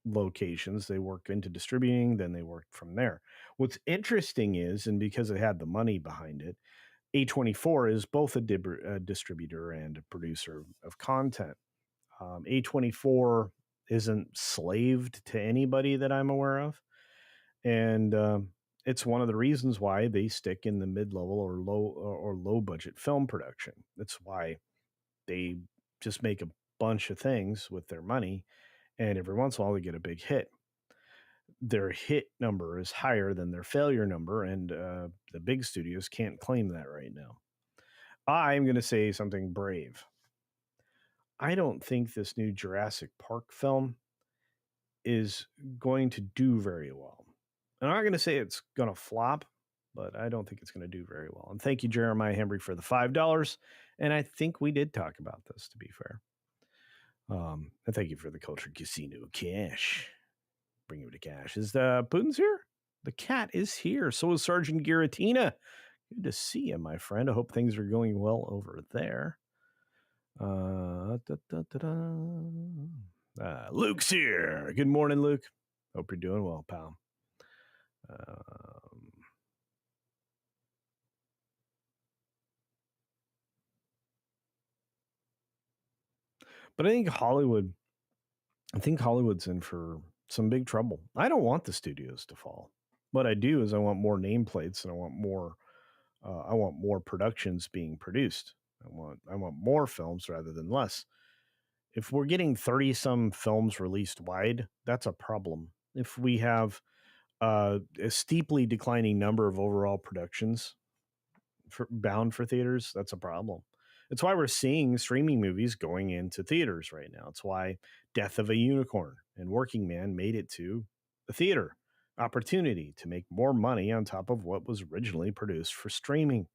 locations. They worked into distributing, then they worked from there. What's interesting is, and because it had the money behind it, A24 is both a distributor and a producer of content. A24 isn't slaved to anybody that I'm aware of. And it's one of the reasons why they stick in the mid-level or low budget film production. That's why they just make a bunch of things with their money, and every once in a while they get a big hit. Their hit number is higher than their failure number, and the big studios can't claim that right now. I'm going to say something brave. I don't think this new Jurassic Park film is going to do very well. I'm not going to say it's going to flop, but I don't think it's going to do very well. And thank you, Jeremiah Hembry, for the $5. And I think we did talk about this, to be fair. And thank you for the Culture Casino cash. Bring it to cash. Is the Putin's here? The cat is here. So is Sergeant Giratina. Good to see you, my friend. I hope things are going well over there. Luke's here. Good morning, Luke. Hope you're doing well, pal. But I think Hollywood's in for some big trouble. I don't want the studios to fall. What I do is I want more nameplates, and I want more productions being produced. I want more films rather than less. If we're getting 30 some films released wide, that's a problem. If we have a steeply declining number of overall productions bound for theaters, that's a problem. It's why we're seeing streaming movies going into theaters right now. It's why Death of a Unicorn and Working Man made it to the theater. Opportunity to make more money on top of what was originally produced for streaming.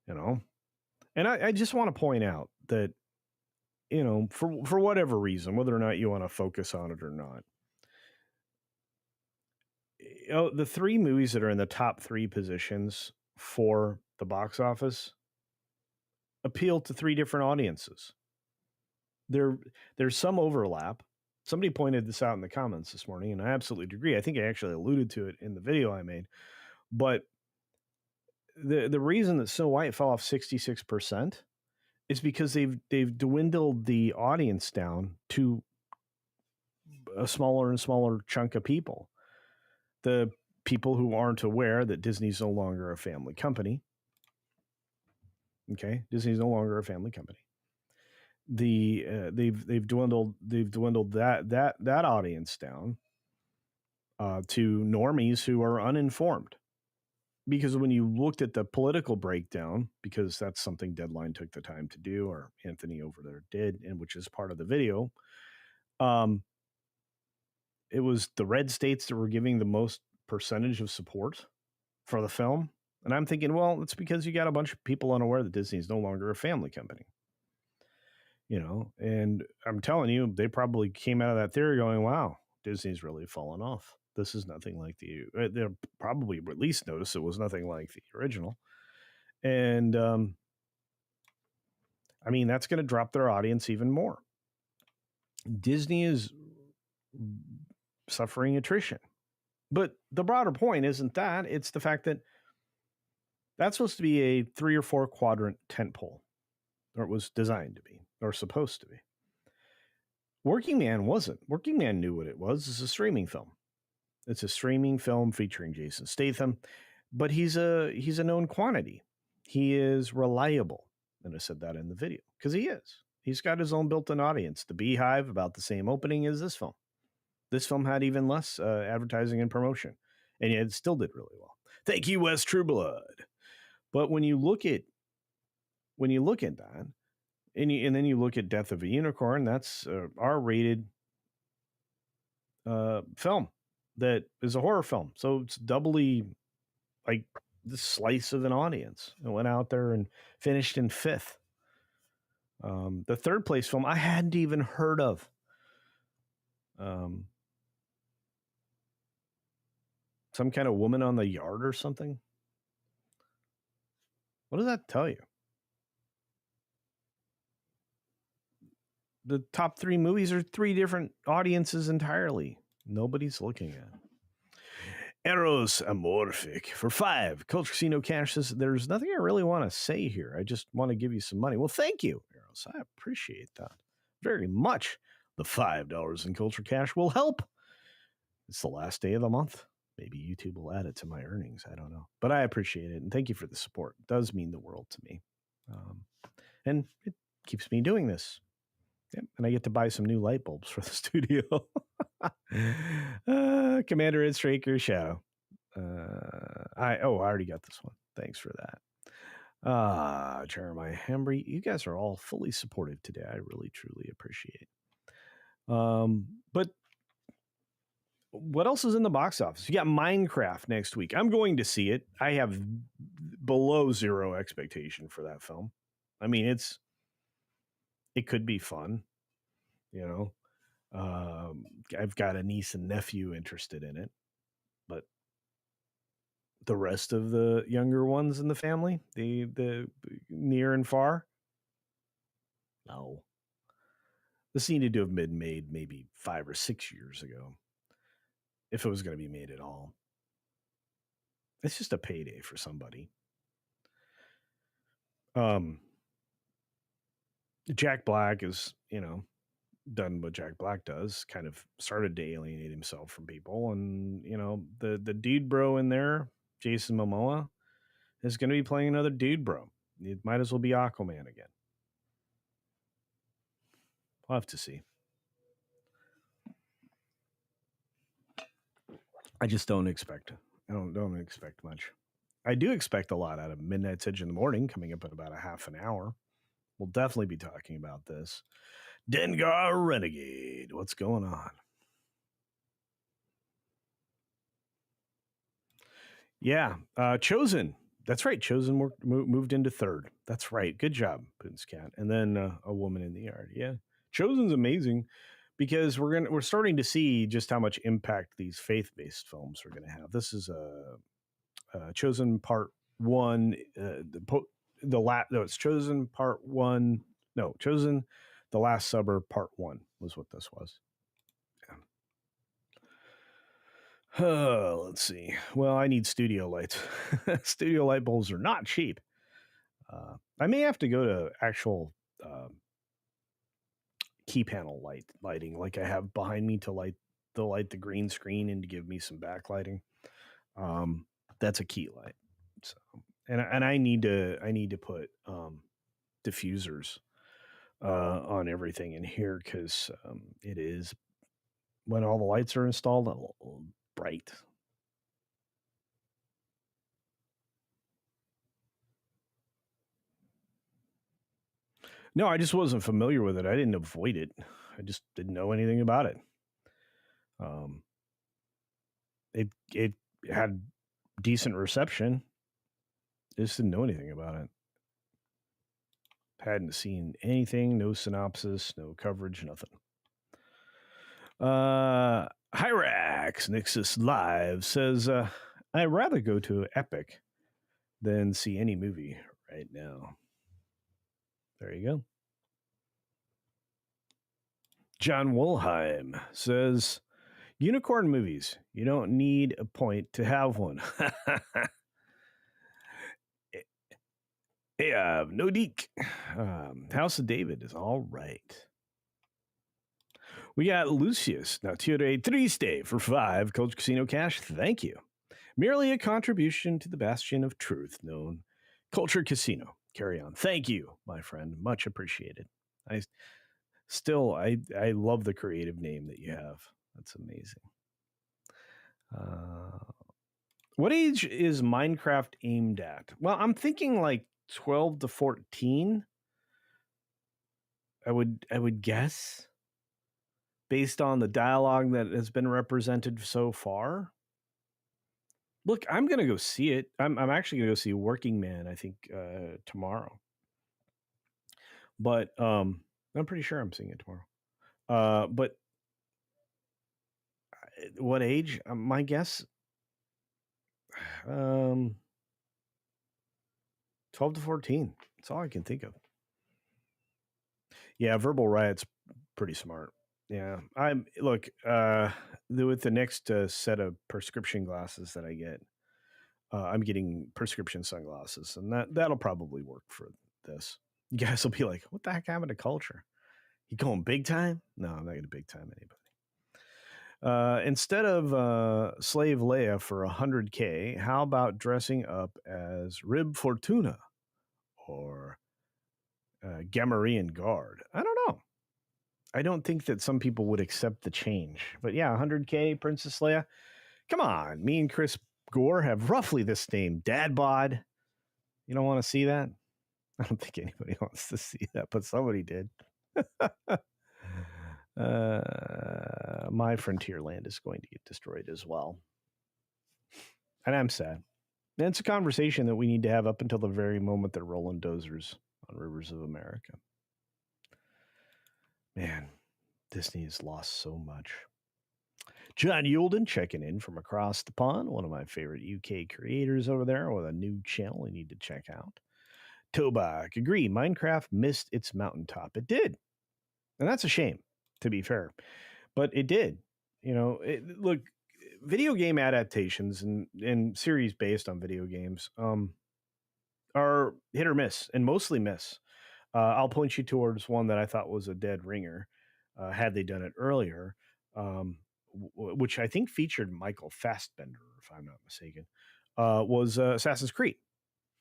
And I just want to point out that, for whatever reason, whether or not you want to focus on it or not, the three movies that are in the top 3 positions for the box office appeal to 3 different audiences. There's some overlap. Somebody pointed this out in the comments this morning, and I absolutely agree. I think I actually alluded to it in the video I made. But the reason that Snow White fell off 66% is because they've dwindled the audience down to a smaller and smaller chunk of people. The people who aren't aware that Disney's no longer a family company. Okay, Disney's no longer a family company. They've dwindled that audience down to normies who are uninformed. Because when you looked at the political breakdown, because that's something Deadline took the time to do, or Anthony over there did, and which is part of the video, it was the red states that were giving the most percentage of support for the film. And I'm thinking, well, it's because you got a bunch of people unaware that Disney is no longer a family company. And I'm telling you, they probably came out of that theory going, wow, Disney's really fallen off. This is nothing like they'll probably at least notice it was nothing like the original. And that's going to drop their audience even more. Disney is suffering attrition. But the broader point isn't that. It's the fact that that's supposed to be a 3 or 4 quadrant tentpole, or it was designed to be, or supposed to be. Working Man wasn't. Working Man knew what it was. It's a streaming film. It's a streaming film featuring Jason Statham, but he's a known quantity. He is reliable. And I said that in the video because he is. He's got his own built-in audience. The Beehive, about the same opening as this film. This film had even less advertising and promotion, and yet it still did really well. Thank you, Wes Trueblood. But when you look at that, and then you look at Death of a Unicorn, that's R-rated film that is a horror film. So it's doubly like the slice of an audience. It went out there and finished in 5th. The 3rd place film I hadn't even heard of. Um, some kind of woman on the yard or something. What does that tell you? The top 3 movies are 3 different audiences entirely. Nobody's looking at. Eros Amorphic for 5. Culture Casino Cash says, there's nothing I really want to say here. I just want to give you some money. Well, thank you, Eros. I appreciate that very much. The $5 in Culture Cash will help. It's the last day of the month. Maybe YouTube will add it to my earnings. I don't know. But I appreciate it. And thank you for the support. It does mean the world to me. And it keeps me doing this. Yep. And I get to buy some new light bulbs for the studio. Commander Ed Straker Shadow. I already got this one. Thanks for that. Jeremiah Hembry, you guys are all fully supportive today. I really, truly appreciate. But what else is in the box office? You got Minecraft next week. I'm going to see it. I have below zero expectation for that film. I mean, it could be fun, you know. I've got a niece and nephew interested in it, but the rest of the younger ones in the family, the near and far, no. This needed to have been made maybe 5 or 6 years ago, if it was going to be made at all. It's just a payday for somebody. Jack Black is, done what Jack Black does, kind of started to alienate himself from people. And, the dude bro in there, Jason Momoa, is going to be playing another dude bro. It might as well be Aquaman again. We'll have to see. I just don't expect. I don't expect much. I do expect a lot out of Midnight's Edge in the Morning, coming up in about a half an hour. We'll definitely be talking about this. Dengar Renegade, what's going on? Yeah, Chosen. That's right. Chosen moved into 3rd. That's right. Good job, Putin's Cat. And then A Woman in the Yard. Yeah, Chosen's amazing because we're starting to see just how much impact these faith-based films are going to have. This is Chosen Part 1. It's Chosen Part 1. No, Chosen The Last Suburb Part 1 was what this was. Let's see. Well, I need studio lights. Studio light bulbs are not cheap. I may have to go to actual key panel lighting, like I have behind me to light the green screen and to give me some backlighting. That's a key light. So, and I need to put diffusers on everything in here because it is, when all the lights are installed, a little bright. No, I just wasn't familiar with it. I didn't avoid it. I just didn't know anything about it. It had decent reception. I just didn't know anything about it. Hadn't seen anything, no synopsis, no coverage, nothing. Hyrax Nixus Live says, I'd rather go to Epic than see any movie right now. There you go. John Wolheim says, unicorn movies. You don't need a point to have one. Hey, no deek. House of David is all right. We got Lucius Nature Triste for 5. Culture Casino Cash, thank you. Merely a contribution to the bastion of truth known Culture Casino. Carry on. Thank you, my friend. Much appreciated. I love the creative name that you have. That's amazing. What age is Minecraft aimed at? Well, I'm thinking like 12 to 14. I would guess, based on the dialogue that has been represented so far. Look, I'm gonna go see it. I'm actually gonna go see Working Man, I think, tomorrow. But I'm pretty sure I'm seeing it tomorrow. But what age? My guess, 12 to 14. That's all I can think of. Yeah, Verbal Riot's pretty smart. Yeah, I'm look with the next set of prescription glasses that I get. I'm getting prescription sunglasses, and that'll probably work for this. You guys will be like, "What the heck happened to culture? You going big time?" No, I'm not going to big time anybody. Instead of Slave Leia for $100K, how about dressing up as Rib Fortuna or Gamorrean Guard? I don't know. I don't think that some people would accept the change. But yeah, 100K, Princess Leia. Come on. Me and Chris Gore have roughly the same dad bod. You don't want to see that? I don't think anybody wants to see that, but somebody did. My Frontierland is going to get destroyed as well. And I'm sad. And it's a conversation that we need to have up until the very moment they're rolling dozers on Rivers of America. Man, Disney has lost so much. John Yulden checking in from across the pond, one of my favorite UK creators over there with a new channel you need to check out. Tobak, agree, Minecraft missed its mountaintop. It did. And that's a shame, to be fair. But it did. Look, video game adaptations and series based on video games are hit or miss, and mostly miss. I'll point you towards one that I thought was a dead ringer, had they done it earlier, which I think featured Michael Fassbender, if I'm not mistaken, was Assassin's Creed.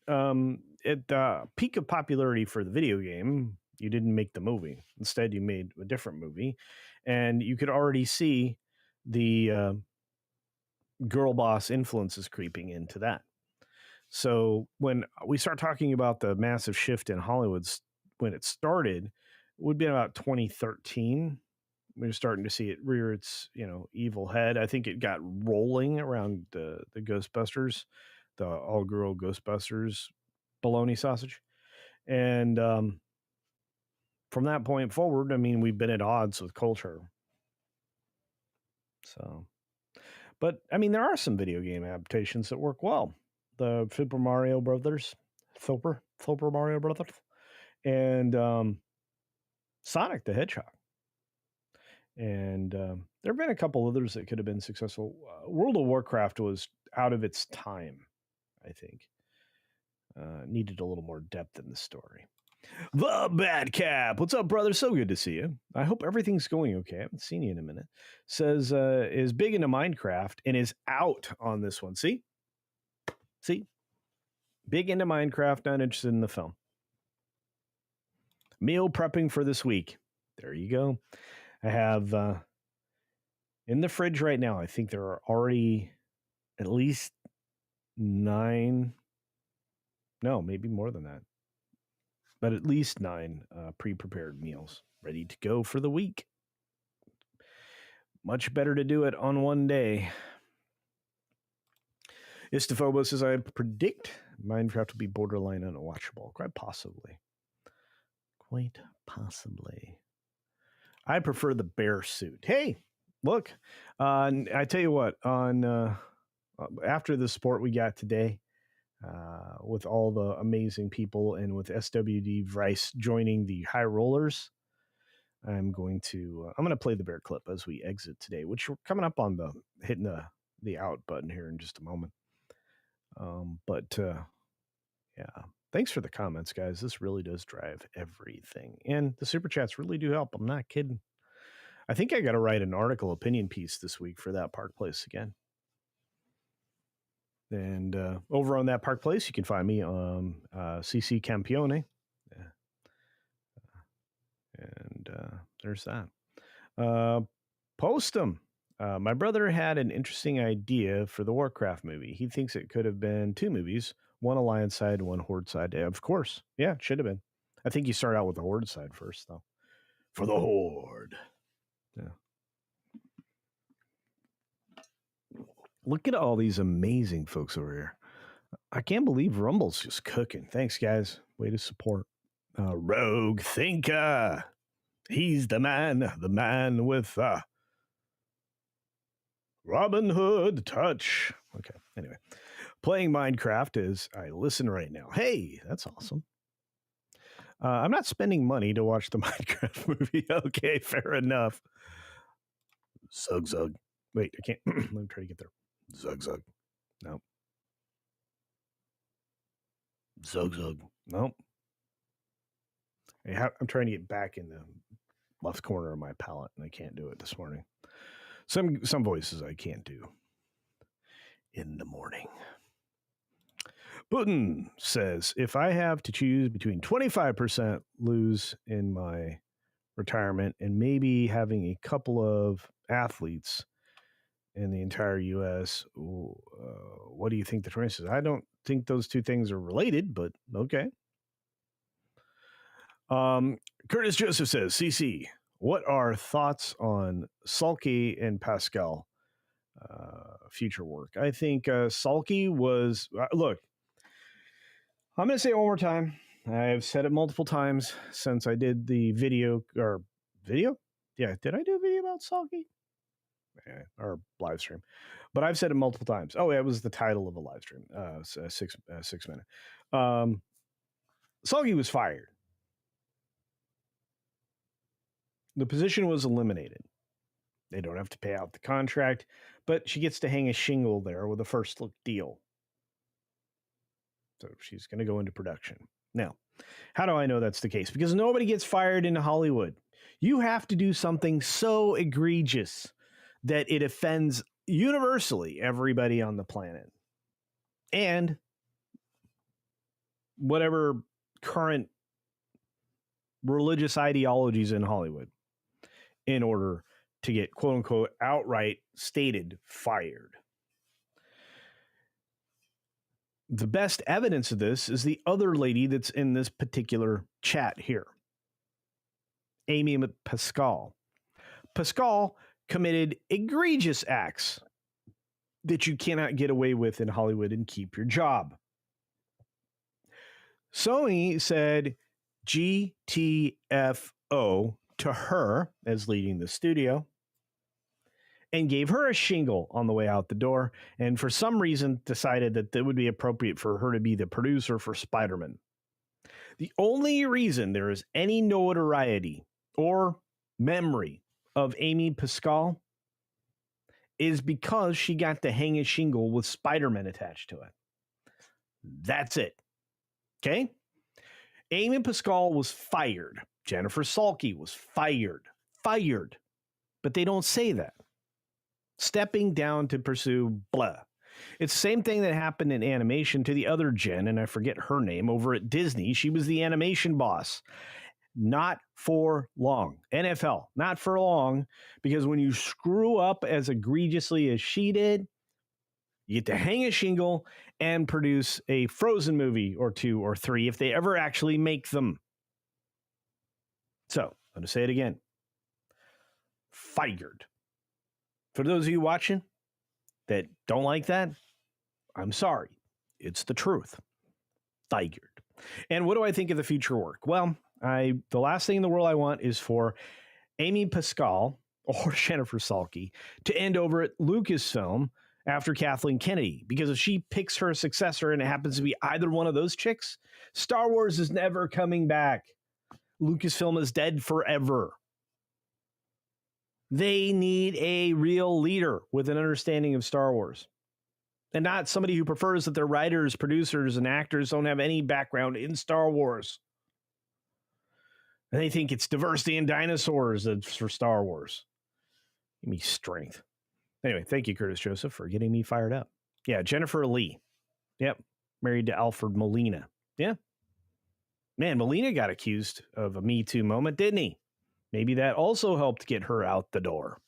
At the peak of popularity for the video game, you didn't make the movie. Instead, you made a different movie, and you could already see the girl boss influences creeping into that. So when we start talking about the massive shift in Hollywood when it started, it would be about 2013. We were starting to see it rear its, evil head. I think it got rolling around the Ghostbusters, the all-girl Ghostbusters bologna sausage. And from that point forward, I mean, we've been at odds with culture. So, but I mean, there are some video game adaptations that work well. The Super Mario Brothers, Super Mario Brothers, and Sonic the Hedgehog. And there have been a couple others that could have been successful. World of Warcraft was out of its time, I think. Needed a little more depth in the story. The Bad Cap. What's up, brother? So good to see you. I hope everything's going okay. I haven't seen you in a minute. Says, is big into Minecraft and is out on this one. See? Big into Minecraft, not interested in the film. Meal prepping for this week. There you go. I have in the fridge right now, I think there are already at least 9, no, maybe more than that, but at least 9 pre-prepared meals ready to go for the week. Much better to do it on one day. Istophobos says, I predict Minecraft will be borderline unwatchable. Quite possibly. I prefer the bear suit. Hey, look, I tell you what, on after the sport we got today, with all the amazing people and with SWD Vice joining the High Rollers, I'm going to play the bear clip as we exit today, which we're coming up on hitting the out button here in just a moment. Yeah, thanks for the comments, guys. This really does drive everything. And the super chats really do help. I'm not kidding. I think I got to write an article opinion piece this week for that Park Place again. And over on that Park Place, you can find me on CC Campione. And there's that. Post them. My brother had an interesting idea for the Warcraft movie. He thinks it could have been 2 movies, one Alliance side, one Horde side. Of course. Yeah, it should have been. I think you start out with the Horde side first, though. For the Horde. Yeah. Look at all these amazing folks over here. I can't believe Rumble's just cooking. Thanks, guys. Way to support. Rogue Thinker. He's the man with Robin Hood touch. Okay, anyway. Playing Minecraft as I listen right now. Hey, that's awesome. I'm not spending money to watch the Minecraft movie. Okay, fair enough. Zug zug. Wait, I can't. Let me try to get there. Zug zug. No. Zug zug. Nope. I'm trying to get back in the left corner of my palette, and I can't do it this morning. Some voices I can't do in the morning. Putin says, if I have to choose between 25% lose in my retirement and maybe having a couple of athletes in the entire U.S., what do you think the choice is? I don't think those two things are related, but okay. Curtis Joseph says, CC, what are thoughts on Sulky and Pascal future work? I think Sulky was, look, I'm going to say it one more time. I've said it multiple times since I did the video. Yeah, did I do a video about Sulky? Or live stream? But I've said it multiple times. Oh, yeah, it was the title of a live stream, 6 minute. Sulky was fired. The position was eliminated. They don't have to pay out the contract, but she gets to hang a shingle there with a first look deal. So she's going to go into production. Now, how do I know that's the case? Because nobody gets fired in Hollywood. You have to do something so egregious that it offends universally everybody on the planet. And whatever current religious ideologies in Hollywood in order to get, quote unquote, outright stated fired. The best evidence of this is the other lady that's in this particular chat here, Amy Pascal. Pascal committed egregious acts that you cannot get away with in Hollywood and keep your job. Sony said GTFO to her as leading the studio and gave her a shingle on the way out the door, and for some reason decided that it would be appropriate for her to be the producer for Spider-Man. The only reason there is any notoriety or memory of Amy Pascal is because she got to hang a shingle with Spider-Man attached to it. That's it. Okay? Amy Pascal was fired. Jennifer Sulky was fired. But they don't say that. Stepping down to pursue blah. It's the same thing that happened in animation to the other Jen, and I forget her name, over at Disney. She was the animation boss. Not for long. NFL, not for long, because when you screw up as egregiously as she did, you get to hang a shingle and produce a Frozen movie or 2 or 3 if they ever actually make them. So, I'm going to say it again. Fired. For those of you watching that don't like that, I'm sorry. It's the truth. Fired. And what do I think of the future work? Well, the last thing in the world I want is for Amy Pascal or Jennifer Sulky to end over at Lucasfilm after Kathleen Kennedy. Because if she picks her successor and it happens to be either one of those chicks, Star Wars is never coming back. Lucasfilm is dead forever. They need a real leader with an understanding of Star Wars. And not somebody who prefers that their writers, producers, and actors don't have any background in Star Wars. And they think it's diversity in dinosaurs for Star Wars. Give me strength. Anyway, thank you, Curtis Joseph, for getting me fired up. Yeah, Jennifer Lee. Yep, married to Alfred Molina. Yeah. Man, Molina got accused of a Me Too moment, didn't he? Maybe that also helped get her out the door.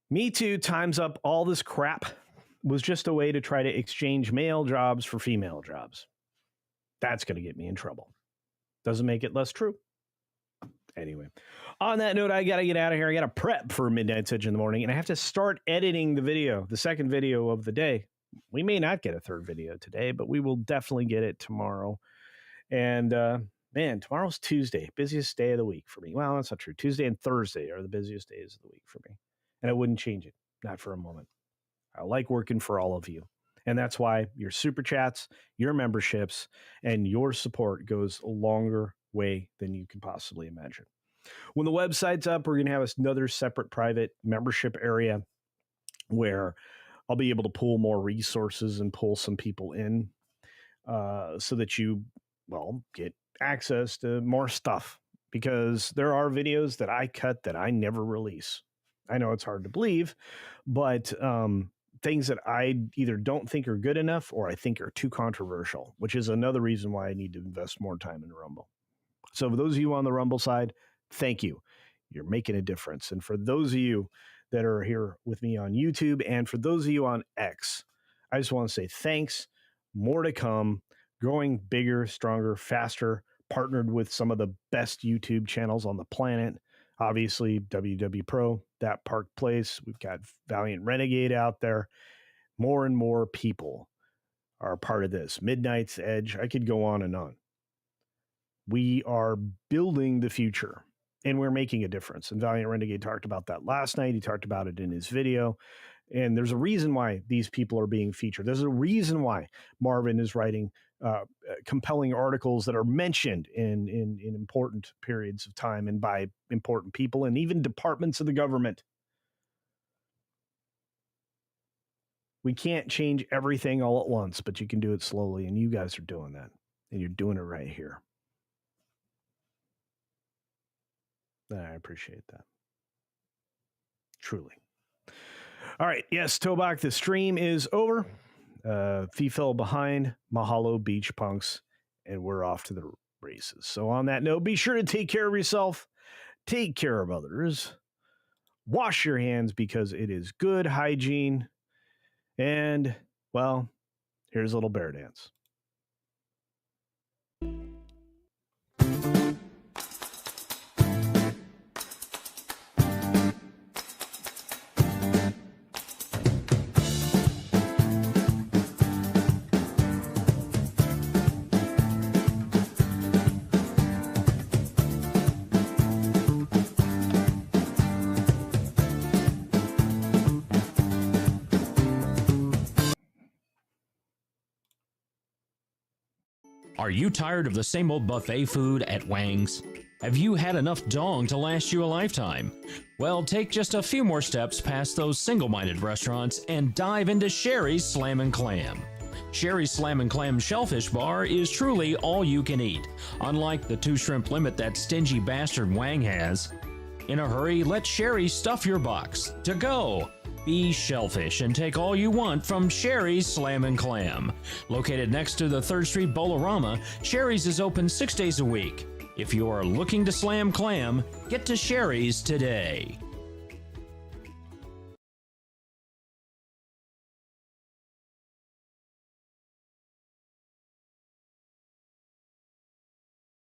Me Too times up all this crap was just a way to try to exchange male jobs for female jobs. That's going to get me in trouble. Doesn't make it less true. Anyway, on that note, I got to get out of here. I got to prep for Midnight Sedge in the morning, and I have to start editing the video, the second video of the day. We may not get a third video today, but we will definitely get it tomorrow. And, man, tomorrow's Tuesday, busiest day of the week for me. Well, that's not true. Tuesday and Thursday are the busiest days of the week for me. and I wouldn't change it, not for a moment. I like working for all of you. And that's why your super chats, your memberships, and your support goes a longer way than you can possibly imagine. When the website's up, we're going to have another separate private membership area where I'll be able to pull more resources and pull some people in so that you, well, get access to more stuff, because there are videos that I cut that I never release. I know it's hard to believe, but things that I either don't think are good enough or I think are too controversial, which is another reason why I need to invest more time in Rumble. So for those of you on the Rumble side, thank you. You're making a difference. And for those of you that are here with me on YouTube, and for those of you on X, I just want to say thanks. More to come, growing bigger, stronger, faster, partnered with some of the best YouTube channels on the planet. Obviously, WW Pro, That Park Place. We've got Valiant Renegade out there. More and more people are a part of this. Midnight's Edge. I could go on and on. We are building the future, and we're making a difference. And Valiant Renegade talked about that last night. He talked about it in his video. And there's a reason why these people are being featured. There's a reason why Marvin is writing compelling articles that are mentioned in important periods of time and by important people and even departments of the government. We can't change everything all at once, but you can do it slowly, and you guys are doing that, and you're doing it right here. I appreciate that. Truly. All right. Yes, Tobak, the stream is over. Fee fell behind, Mahalo Beach Punks, and we're off to the races. So on that note, be sure to take care of yourself, take care of others, wash your hands because it is good hygiene, and, well, here's a little bear dance. Are you tired of the same old buffet food at Wang's? Have you had enough dong to last you a lifetime? Well, take just a few more steps past those single-minded restaurants and dive into Sherry's Slam and Clam. Sherry's Slam and Clam Shellfish Bar is truly all you can eat, unlike the 2-shrimp limit that stingy bastard Wang has. In a hurry, let Sherry stuff your box. To go! Be shellfish and take all you want from Sherry's Slam and Clam. Located next to the 3rd Street Bolorama, Sherry's is open 6 days a week. If you are looking to slam clam, get to Sherry's today.